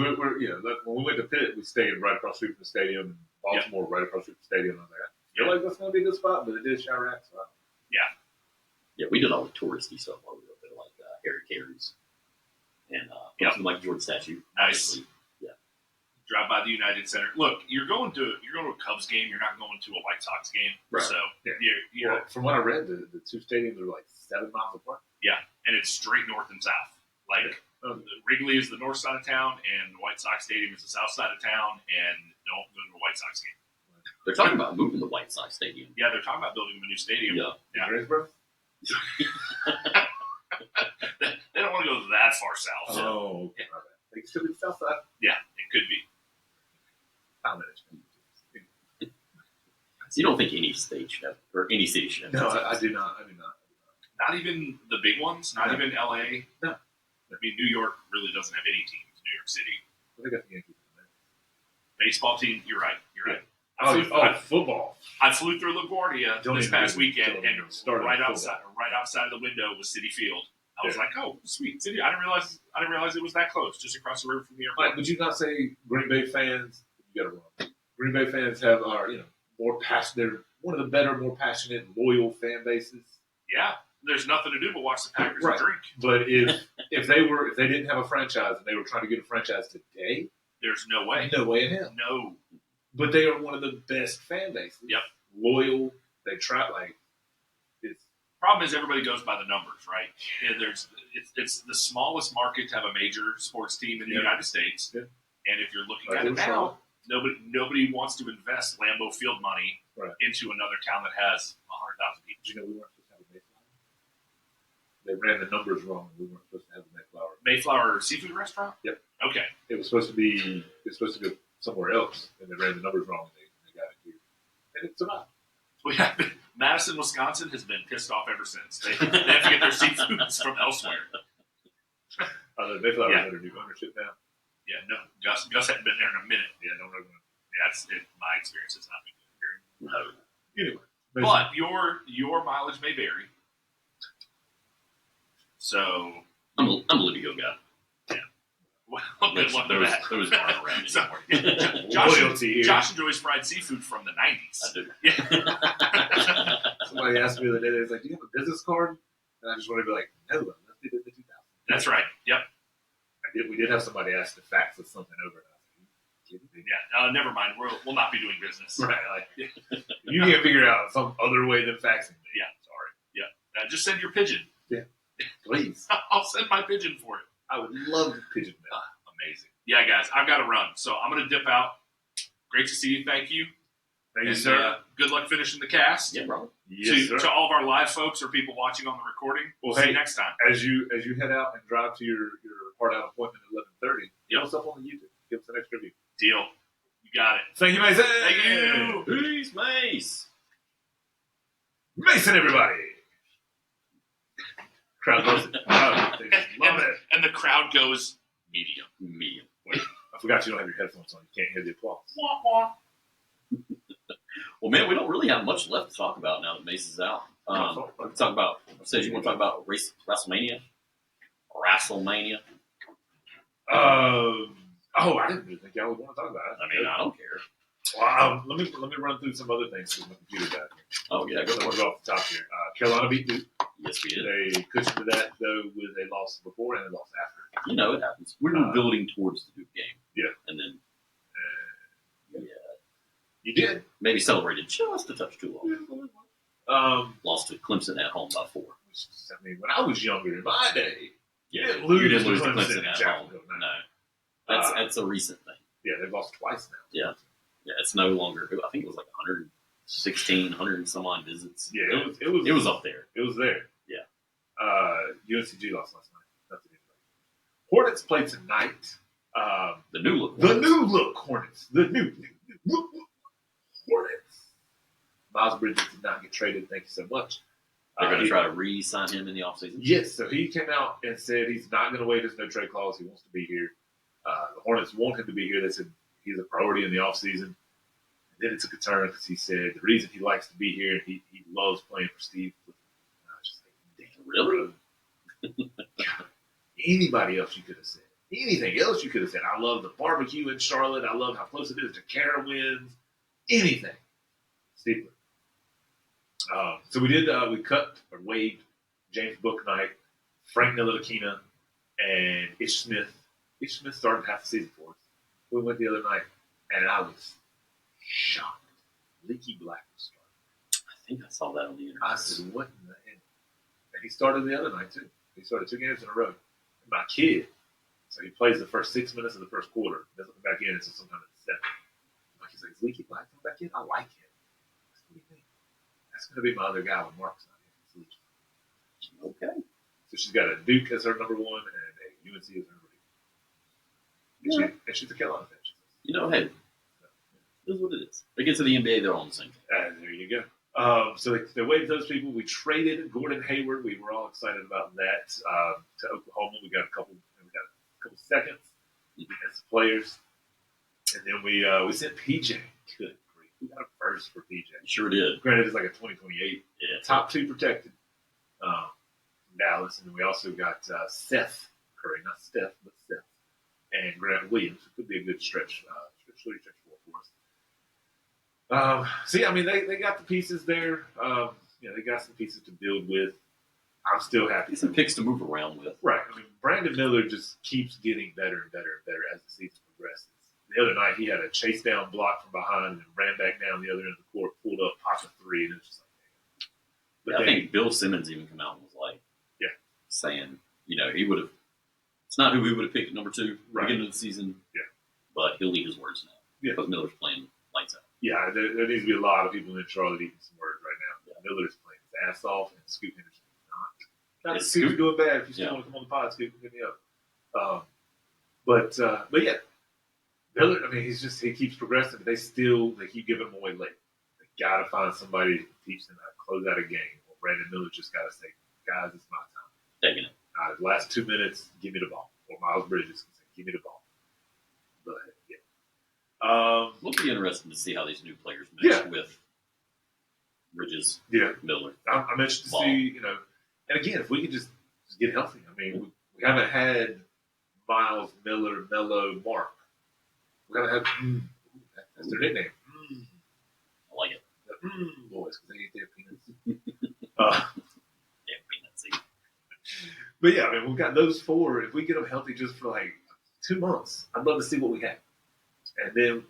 when we went to Pitt, we stayed right across the street from the stadium. And Baltimore, right across the street from the stadium. I was like, I feel like that's going to be a good spot, but it is Chirac. So Yeah, we did all the touristy stuff while we were up there, like Harry Carey's. And something like Jordan statue. Nice. obviously. Drive by the United Center. Look, you're going to a Cubs game. You're not going to a White Sox game. Right. So Yeah. you're Well, from what I read, the two stadiums are like 7 miles apart. and it's straight north and south. Like Wrigley is the north side of town, and the White Sox Stadium is the south side of town. And don't go to a White Sox game. They're talking about moving the White Sox Stadium. Yeah, they're talking about building a new stadium. Yeah. Yeah. Greensboro? They don't want to go that far south. Oh, okay. My bad. They still be south side. Yeah, it could be. I'll manage. So you don't think any state should have, or any city should have? No, White I Sox? do not. Not even the big ones. Not No. even LA. No. I mean, New York really doesn't have any teams. New York City They got the Yankees in there. baseball team. You're right. Yeah. I Football. flew through LaGuardia Don't this even past really- weekend, don't and even start right on outside of the window was City Field. I was Yeah. like, "Oh, sweet City!" I didn't realize it was that close, just across the river from the airport. Like, would you not say Green Bay fans? You got it wrong. Green Bay fans are more passionate. They're one of the better, more passionate, loyal fan bases. Yeah, there's nothing to do but watch the Packers Right. and drink. But if they didn't have a franchise and they were trying to get a franchise today, There's no way. no way in hell. No. But they are one of the best fan bases. Yep. Loyal. They try it's Problem is everybody goes by the numbers, right? And it's the smallest market to have a major sports team in the Yeah. United States. Yeah. And if you're looking Right, at it they're now, nobody wants to invest Lambeau Field money Right. into another town that has 100,000 people. we weren't supposed to have a Mayflower. They ran the numbers wrong. We weren't supposed to have a Mayflower. Mayflower Seafood Restaurant? Yep. Okay. It was supposed to go somewhere else, and they ran the numbers wrong. And they got it here, and it survived. We have Madison, Wisconsin has been pissed off ever since. They have to get their seafoods from elsewhere. Mayflower Yeah. is under new ownership now. Yeah, no, Gus hadn't been there in a minute. Yeah, don't recommend. Yeah, my experience has not been good. No. Anyway, But your mileage may vary. So, I'm a Livio guy. well, good luck with that. Those aren't around So, anymore. Loyalty here. Josh enjoys fried seafood from the 90s. I do. Yeah. Somebody asked me the other day, they was like, "Do you have a business card?" And I just wanted to be like, "No, I left it in the 2000." That's right. Yep. We did have somebody ask to fax us something over. And I was like, "You kidding me?" Yeah. Never mind. We'll not be doing business. Right. Like, you can't figure it out some other way than faxing me. Yeah. Sorry. Yeah. Just send your pigeon. Please. I'll send my pigeon for it. I would love the pigeon mail. Amazing. Yeah, guys, I've got to run, so I'm going to dip out. Great to see you. Thank you. Thank you, And, sir. good luck finishing the cast. Yeah, bro. Yes, sir. To all of our live folks or people watching on the recording, Well, see hey, you next time. As you head out and drive to your hard out appointment at 11:30, Yep. Give us up on the YouTube. Give us an extra view. Deal. You got it. Thank you, Mason. Thank you. Peace, Mace. Mason, everybody. Crowd loves it. They just love it. And the crowd goes medium. Medium. I forgot you don't have your headphones on. You can't hear the applause. Wah, wah. Well, man, we don't really have much left to talk about now that Mace is out. We can talk about. Says you want to talk about WrestleMania? WrestleMania. I didn't really think y'all would want to talk about it. I mean, I don't care. Well, let me run through some other things with my computer back. Oh yeah, go We'll for it. go off the top here. Carolina beat Duke. Yes, we did. They cushioned to that though with a loss before and a loss after. You know it happens. We were building towards the Duke game. Yeah. And then, You did. maybe celebrated just a touch too long. Lost to Clemson at home by 4. I mean, when I was younger in my day, Yeah, didn't lose you didn't to lose to Clemson Clemson in at Chapel home. Hill, No, no. that's a recent thing. yeah, they've lost twice now. Yeah. Yeah, it's no longer. I think it was like 116, 100 and some odd visits. Yeah, it was up there. It was there. Yeah. UNCG lost last night. Nothing to do. Hornets play tonight. The new look. The new look Hornets. The new look Hornets. Miles Bridges did not get traded. Thank you so much. They're going to He- try to re-sign him in the offseason. Yes, so he came out and said he's not going to waive his no trade clause. He wants to be here. The Hornets want him to be here. They said he's a priority in the offseason. And then it took a turn because he said the reason he likes to be here, he loves playing for Steve. And I was just like, damn, Really? God, anybody else you could have said. Anything else you could have said. I love the barbecue in Charlotte. I love how close it is to Carowinds. Anything. Steve. So we did. We cut or waived James Bouknight, Frank Ntilikina, and Ish Smith. Ish Smith started half the season for us. We went the other night, and I was shocked. Leaky Black was starting. I think I saw that on the internet. I said, "What in the hell?" And he started the other night too. He started 2 games in a row. And my kid, so he plays the first 6 minutes of the first quarter. Doesn't come back in until sometime in the second. My kid's like, "Is Leaky Black coming back in? I like him." I said, "What do you think?" That's going to be my other guy when Mark's not in. It's Leaky. Okay. So she's got a Duke as her number 1 and a UNC as her number 2. Yeah. And she's a Carolina fan. You know, hey, this is what it is. They get to the NBA, they're on the same thing. There you go. So they waived those people. We traded Gordon Hayward. We were all excited about that to Oklahoma. We got a couple seconds and some players, and then we sent PJ. Good grief, we got a first for PJ. Sure did. Granted, it's like a 2028. Yeah. Top 2 protected from Dallas, and then we also got Seth Curry, not Steph, but Seth, and Grant Williams. It could be a good stretch for us. So yeah, I mean they got the pieces there. They got some pieces to build with. I'm still happy. Some picks to move around with. Right. I mean, Brandon Miller just keeps getting better and better and better as the season progresses. The other night he had a chase down block from behind and ran back down the other end of the court, pulled up, popped a 3, and it's just like, Yeah, I think Bill Simmons even come out and was like, saying, he would have. It's not who we would have picked at number 2 Right. beginning of the season. Yeah. But he'll eat his words now. Yeah. Because Miller's playing lights out. Yeah, there needs to be a lot of people in Charlotte eating some words right now. Yeah. Miller's playing his ass off, and Scoot Henderson is not. Is Scoot's Scoot- doing bad. If you still Yeah. want to come on the pod, Scoot, hit me up. But yeah, Miller. I mean, he keeps progressing, but they keep giving him away late. They got to find somebody to teach them how to close out a game. Or Brandon Miller just got to say, "Guys, it's my time." Taking it. The last 2 minutes, give me the ball. Or Miles Bridges can say, "Give me the ball." But yeah. It'll be interesting to see how these new players mesh Yeah. with Bridges, Yeah. Miller. I'm interested to Ball. see, and again, if we can just just get healthy. I mean, we haven't had Miles, Miller, Mello, Mark. We haven't had that's their nickname. I like it. The boys, because they eat their peanuts. Yeah, peanuts. But yeah, I mean, we've got those four. If we get them healthy just for like 2 months, I'd love to see what we have. And then,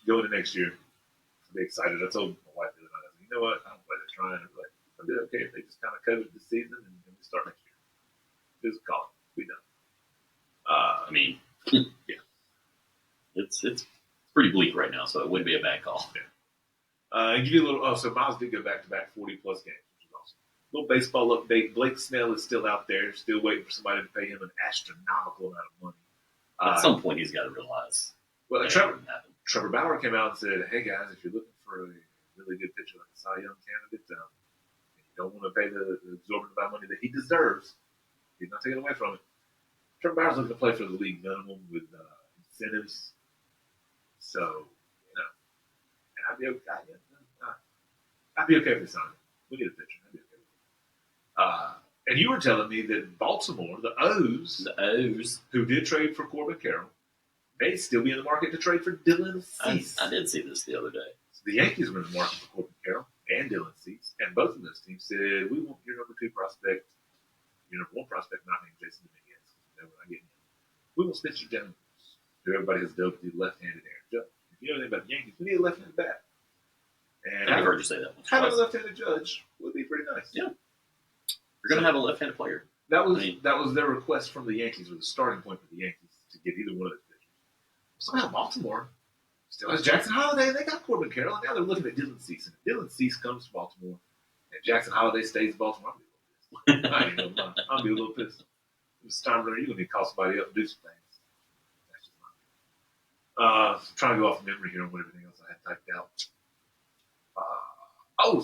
go into next year, I'll be excited. I told my wife the other night, I said, you know what? I don't play the trying. But I'd be okay if they just kind of covered the season and we start next year. Just call it. We done. I mean, Yeah. it's pretty bleak right now, so it wouldn't be a bad call. And give you a little. So Miles did go back-to-back 40-plus games, which is awesome. Little baseball update. Blake Snell is still out there, still waiting for somebody to pay him an astronomical amount of money. At some point, he's got to realize Well, that Trevor, wouldn't happen. Trevor Bauer came out and said, "Hey guys, if you're looking for a really good pitcher like a Cy Young candidate, and you don't want to pay the exorbitant amount of money that he deserves, he's not taking away from it. Trevor Bauer's looking to play for the league minimum with incentives. So, and I'd be okay. I'd be okay if they sign him. We need a pitcher. I'd be okay with it. And you were telling me that Baltimore, the O's, who did trade for Corbin Carroll, may still be in the market to trade for Dylan Cease. I did see this the other day. So the Yankees were in the market for Corbin Carroll and Dylan Cease, and both of those teams said, we want your number 2 prospect, your number 1 prospect not named Jason Dominguez. We're not getting him. We want Spencer Jones, who everybody has dubbed the left-handed Aaron Judge. If you know anything about the Yankees, we need a left-handed bat. And I've heard you say that once. having a You're left-handed Judge would be pretty nice. Yeah. going to have a left-handed player. That was their request from the Yankees, or the starting point for the Yankees to get either one of those pitchers. Somehow Baltimore still has Jackson Holiday, and they got Corbin Carroll, and now they're looking at Dylan Cease. And if Dylan Cease comes to Baltimore, and Jackson Holiday stays in Baltimore, I'll be a little pissed. Steinbrenner, you're going to need to call somebody up and do some things. That's just not trying to go off memory here on what everything else I had typed out.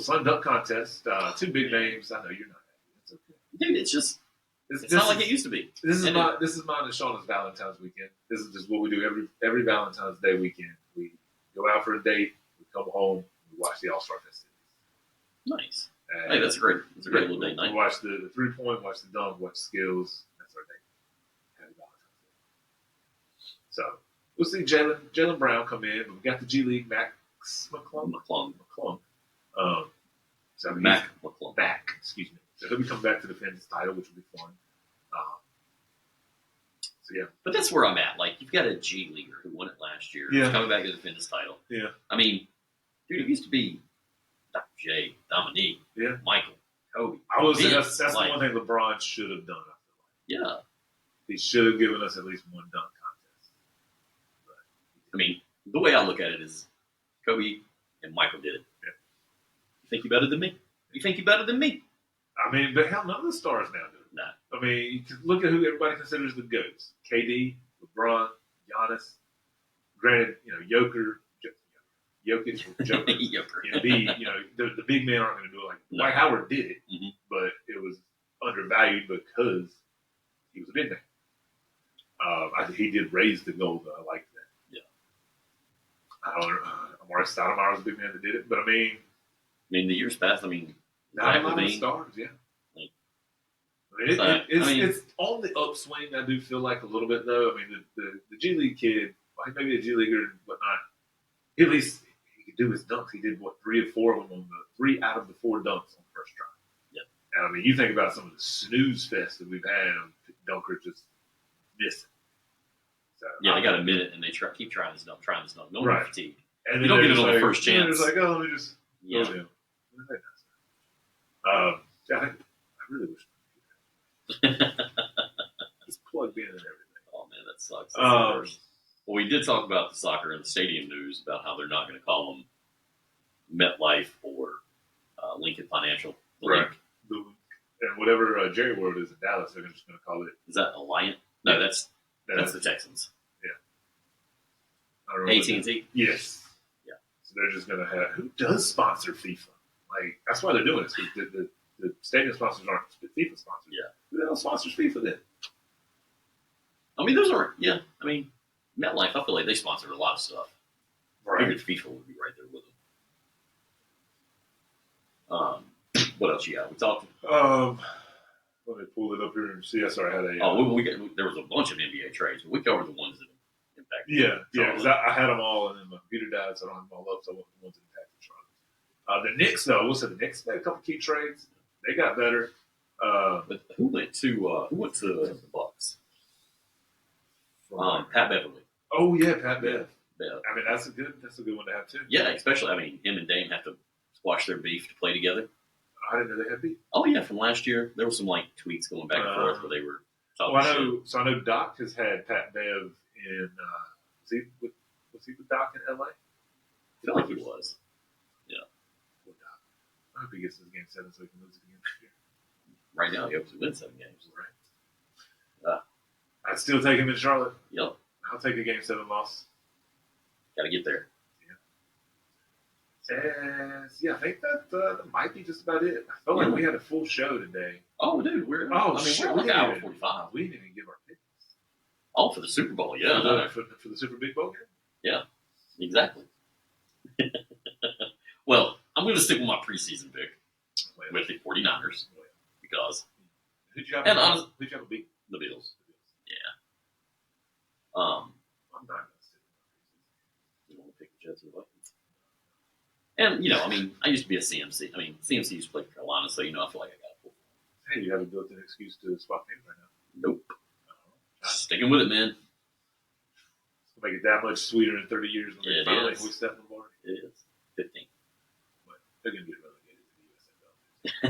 Slam dunk contest. 2 big names. I know you're not happy. It's okay. Dude, it's not like it used to be. This is mine and Shauna's Valentine's weekend. This is just what we do every Valentine's Day weekend. We go out for a date, we come home, we watch the All-Star festivities. Nice. And Hey, that's great. It's a great little date night. We watch the 3-point, watch the dunk, watch skills. That's our date. Happy Valentine's Day. So we'll see Jaylen Brown come in. But we got the G League Max McClung. So Mac McClung. Excuse me. So he'll be coming back to defend his title, which will be fun. So yeah. But that's where I'm at. Like, you've got a G leaguer who won it last year. Yeah. Who's coming back to defend his title. Yeah. I mean, dude, it used to be Dr. J, Dominique, Yeah. Michael, Kobe. I was saying Vince, that's like, the one thing LeBron should have done. I feel like Yeah. he should have given us at least one dunk contest. I mean, the way I look at it is Kobe and Michael did it. Yeah. You think you're better than me? You think you're better than me? I mean, but hell, none of the stars now do it. Nah. I mean, you can look at who everybody considers the GOATs: KD, LeBron, Giannis. Granted, Jokic, Joker. Joker. The big men aren't going to do it. Like No. Dwight Howard did it, Mhm. but it was undervalued because he was a big man. I think he did raise the goal, though. I like that. Yeah. I don't know. Amari Stoudemire was a big man that did it, but I mean, the years past, not a Zach lot of Levine. stars, yeah. Like, It's on the upswing. I do feel like a little bit, though. I mean, the G League kid, maybe a G Leaguer and whatnot. At least he could do his dunks. He did 3 or 4 of them on 3 out of the 4 dunks on the first try. Yeah. And I mean, you think about some of the snooze fest that we've had of dunkers just missing. So, yeah, they got a minute and they keep trying this dunk. No Right. fatigue. And You don't get it on the first chance. It's like, oh, let me just Yeah. go down. I really wish. Just plugged in and everything. Oh man, that sucks. That's the Um, worst. Well, we did talk about the soccer and the stadium news about how they're not going to call them MetLife or Lincoln Financial. The Right. Link. And whatever Jerry World is in Dallas, they're just going to call it. Is that Alliant? No, Yeah. that's the Texans. I don't know what it is. AT&T. Yes. Yeah. So they're just going to have. Who does sponsor FIFA? Like, that's why they're doing this. Because the stadium sponsors aren't FIFA sponsors. Yeah. Who the hell sponsors FIFA then? Those aren't. Yeah, MetLife. I feel like they sponsored a lot of stuff. I figured FIFA would be right there with them. What else you got? We talked. Let me pull it up here and see. I sorry, I had a. Oh, there was a bunch of NBA trades, but we covered the ones that impacted. Yeah, because Charlotte. I had them all, and then my computer died, so I don't have them all up. So I want the ones that impacted Charlotte. The Knicks, though, we'll say the Knicks made a couple key trades. They got better. But who went to the Bucks? Pat Beverly. Oh yeah, Pat Bev. Bev. I mean, that's a good one to have too. Yeah, especially him and Dame have to squash their beef to play together. I didn't know they had beat. Oh yeah, from last year there was some tweets going back and forth where they were talking Well, shit. I know Doc has had Pat Bev in. Was he with Doc in LA? I feel like he was. Poor Doc. I hope he gets his game 7 so he can lose it again this year. Right now he hopes to win 7 games. Right. I'd still take him in Charlotte. Yep, I'll take a game 7 loss. got to get there. And yeah, I think that might be just about it. I felt like we had a full show today. Oh, dude, we're Shit, we're like an hour 45. We didn't even give our picks. Oh, for the Super Bowl, yeah, For the Super Big Bowl game. exactly. Well, I'm going to stick with my preseason pick with the 49ers because Who'd you have? And Who'd you have a beat? the Bills. I'm not gonna stick You want to pick the Jets or the Vikings? And I used to be a CMC. CMC used to play for Carolina, so I feel like I got a pull. Hey, you have a built-in excuse to swap names right now. Nope. Sticking with it, man. It's gonna make it that much sweeter in 30 years when Yeah, they finally it is. with Stephen Bar. It is 15. But they're gonna get relegated to the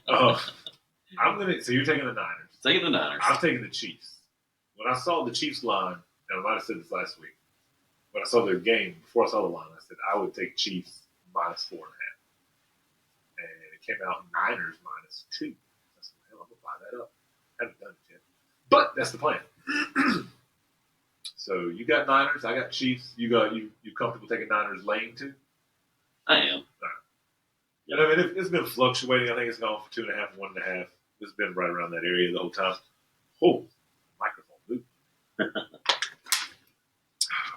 USFL. So you're taking the Niners. Taking the Niners. I'm taking the Chiefs. When I saw the Chiefs line, and I might have said this last week, when I saw their game, before I saw the line, I said I would take Chiefs -4.5. And it came out Niners -2. I said, hell, I'm going to buy that up. Haven't done it yet. But that's the plan. So you got Niners, I got Chiefs. You comfortable taking Niners lane too? I am. And it's been fluctuating. I think it's gone for 2.5, 1.5. It's been right around that area the whole time. Oh, microphone moved.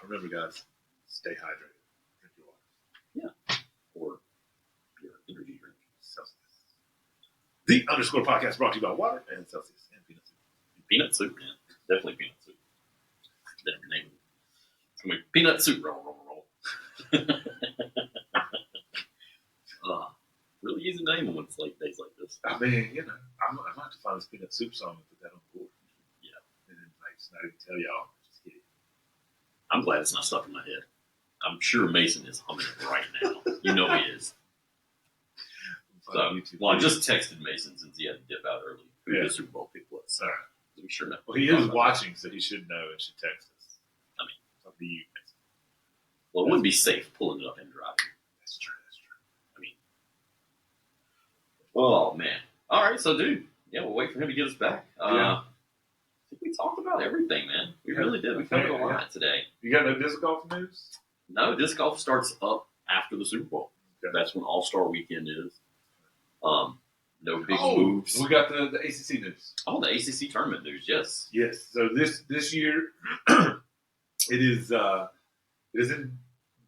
Remember, guys, stay hydrated. Drink your water. Or your energy drink. Celsius. The _ podcast brought to you by water and Celsius and peanut soup. Peanut soup, man. Definitely peanut soup. Better name it. It's going to be peanut soup roll. Really easy name on days like this. I mean, I'm going to have to find this peanut soup song and put that on the board. Yeah. And then not even tell y'all. Just kidding. I'm glad it's not stuck in my head. I'm sure Mason is humming it right now. He is. So, I just texted Mason since he had to dip out early who the Super Bowl pick was. All right. To be sure. Well, he is watching, so he should know and should text us. It's up to you. Well, it wouldn't be safe pulling it up and driving. That's true. Oh, man. All right, so, dude, we'll wait for him to get us back. I think we talked about everything, man. We really did. We covered a lot today. You got no disc golf news? No, disc golf starts up after the Super Bowl. Okay. That's when All-Star Weekend is. No big moves. We got the ACC news. Oh, the ACC tournament news, yes. Yes. So this year, it is in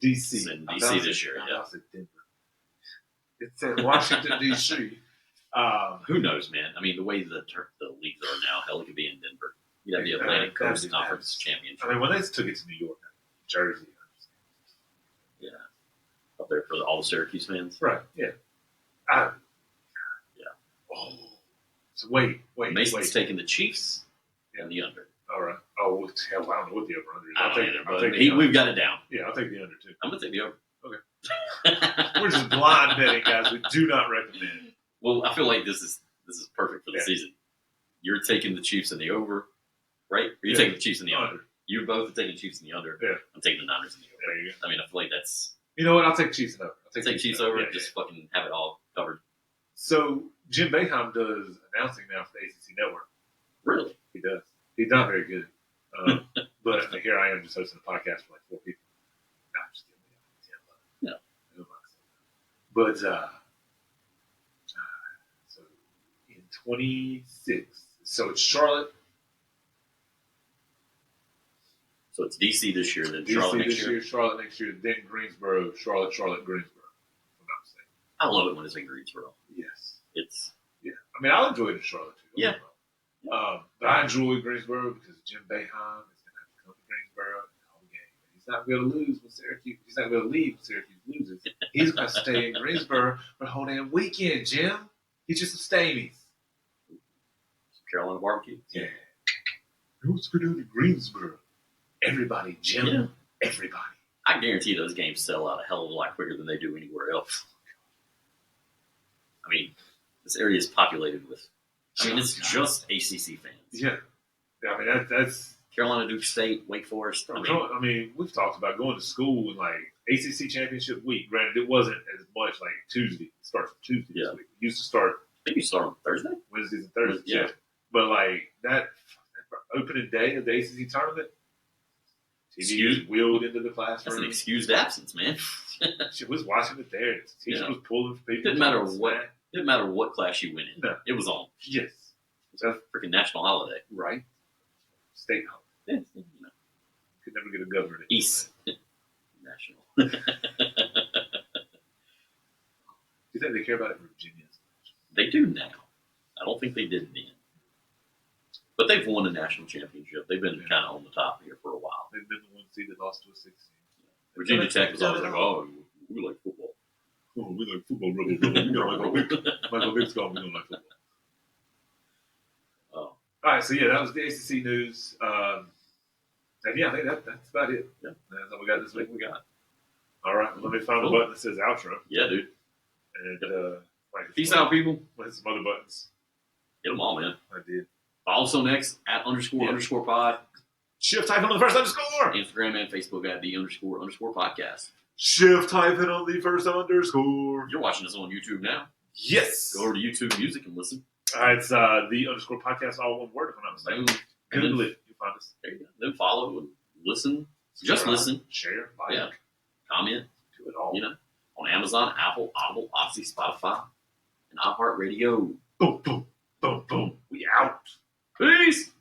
DC. It's in DC this year, I said Denver. It's in Washington D.C. Who knows, man? The way the leagues are now, hell, it could be in Denver. You'd have the Atlantic Coast Conference Championship. I mean, when they took it to New York, Jersey. Yeah. Up there for all the Syracuse fans. Right. Yeah. Oh. So wait. Mason's taking the Chiefs and the under. All right. Oh, hell, I don't know what the over-under is. I don't either, I'll but take we've got it down. Yeah, I'll take the under, too. I'm going to take the over. Okay. We're just blind betting, guys. We do not recommend. Well, I feel like this is perfect for the season. You're taking the Chiefs in the over, right? Or you're taking the Chiefs in the under. You both are taking the Chiefs in the under. Yeah. I'm taking the Niners in the over. There you go. I feel like that's... You know what? I'll take Chiefs over. I'll take Chiefs over. Just fucking have it all covered. So, Jim Boeheim does announcing now for the ACC Network. Really? He does. He's not very good. But here I am just hosting a podcast for 4 people. No, I'm just kidding. No. But, so in 26, so it's Charlotte. So it's DC this year, then DC Charlotte next this year. Charlotte next year, then Greensboro, Charlotte, Greensboro. If I'm not mistaken. I love it when it's in Greensboro. Yes. It's I mean, I'll enjoy it in Charlotte too. Yeah. But I enjoy Greensboro because Jim Boeheim is going to have to come to Greensboro and the whole game. He's not going to lose when Syracuse. He's not going to leave when Syracuse loses. He's going to stay in Greensboro for the whole damn weekend, Jim. He's just some Stamies. Carolina barbecue. Yeah. Who's going to Greensboro? Everybody, Jim. Yeah. Everybody. I guarantee those games sell out a hell of a lot quicker than they do anywhere else. I mean, this area is populated with. I mean, it's just ACC fans. Yeah. I mean, that's. Carolina, Duke State, Wake Forest. I mean, we've talked about going to school and like ACC championship week. Granted, it wasn't as much like Tuesday. It starts from Tuesday this week. It used to start. I think you start on Thursday. Wednesdays and Thursdays. Yeah. But like that opening day of the ACC tournament, TV was wheeled into the classroom. That's an excused absence, man. She was watching it there. The teacher was pulling for people. Didn't matter what class you went in. No. It was on. Yes. It's a freaking national holiday. Right. State holiday. Yeah, you know. Could never get a governor. East. National. Do you think they care about it in Virginia? They do now. I don't think they did then. But they've won a national championship. They've been kind of on the top here for a while. They've been the one seed that lost to a 16. Virginia Tech was always like, oh, we like football. Oh, we like football, Michael Vick's gone. We don't like football. Oh. All right, so yeah, that was the ACC news. And yeah, I think that's about it. Yeah. That's all we got this week. We got. All right, well, let me find the button that says outro. Yeah, dude. And Peace out, people. What's some other buttons? Get them all, man. I did. Follow us on X at __ pod. Shift type on the first underscore. Instagram and Facebook at the __ podcast. Shift type on the first underscore. You're watching us on YouTube now. Yes. Go over to YouTube Music and listen. All right, it's the _ podcast, all one word, if I'm not mistaken. Boom. Google it. You'll find us. There you go. Then follow and listen. Just listen. Share. Like. Yeah. Comment. Do it all. You know, on Amazon, Apple, Audible, Odyssey, Spotify, and iHeartRadio. Boom, boom, boom, boom. We out. Peace.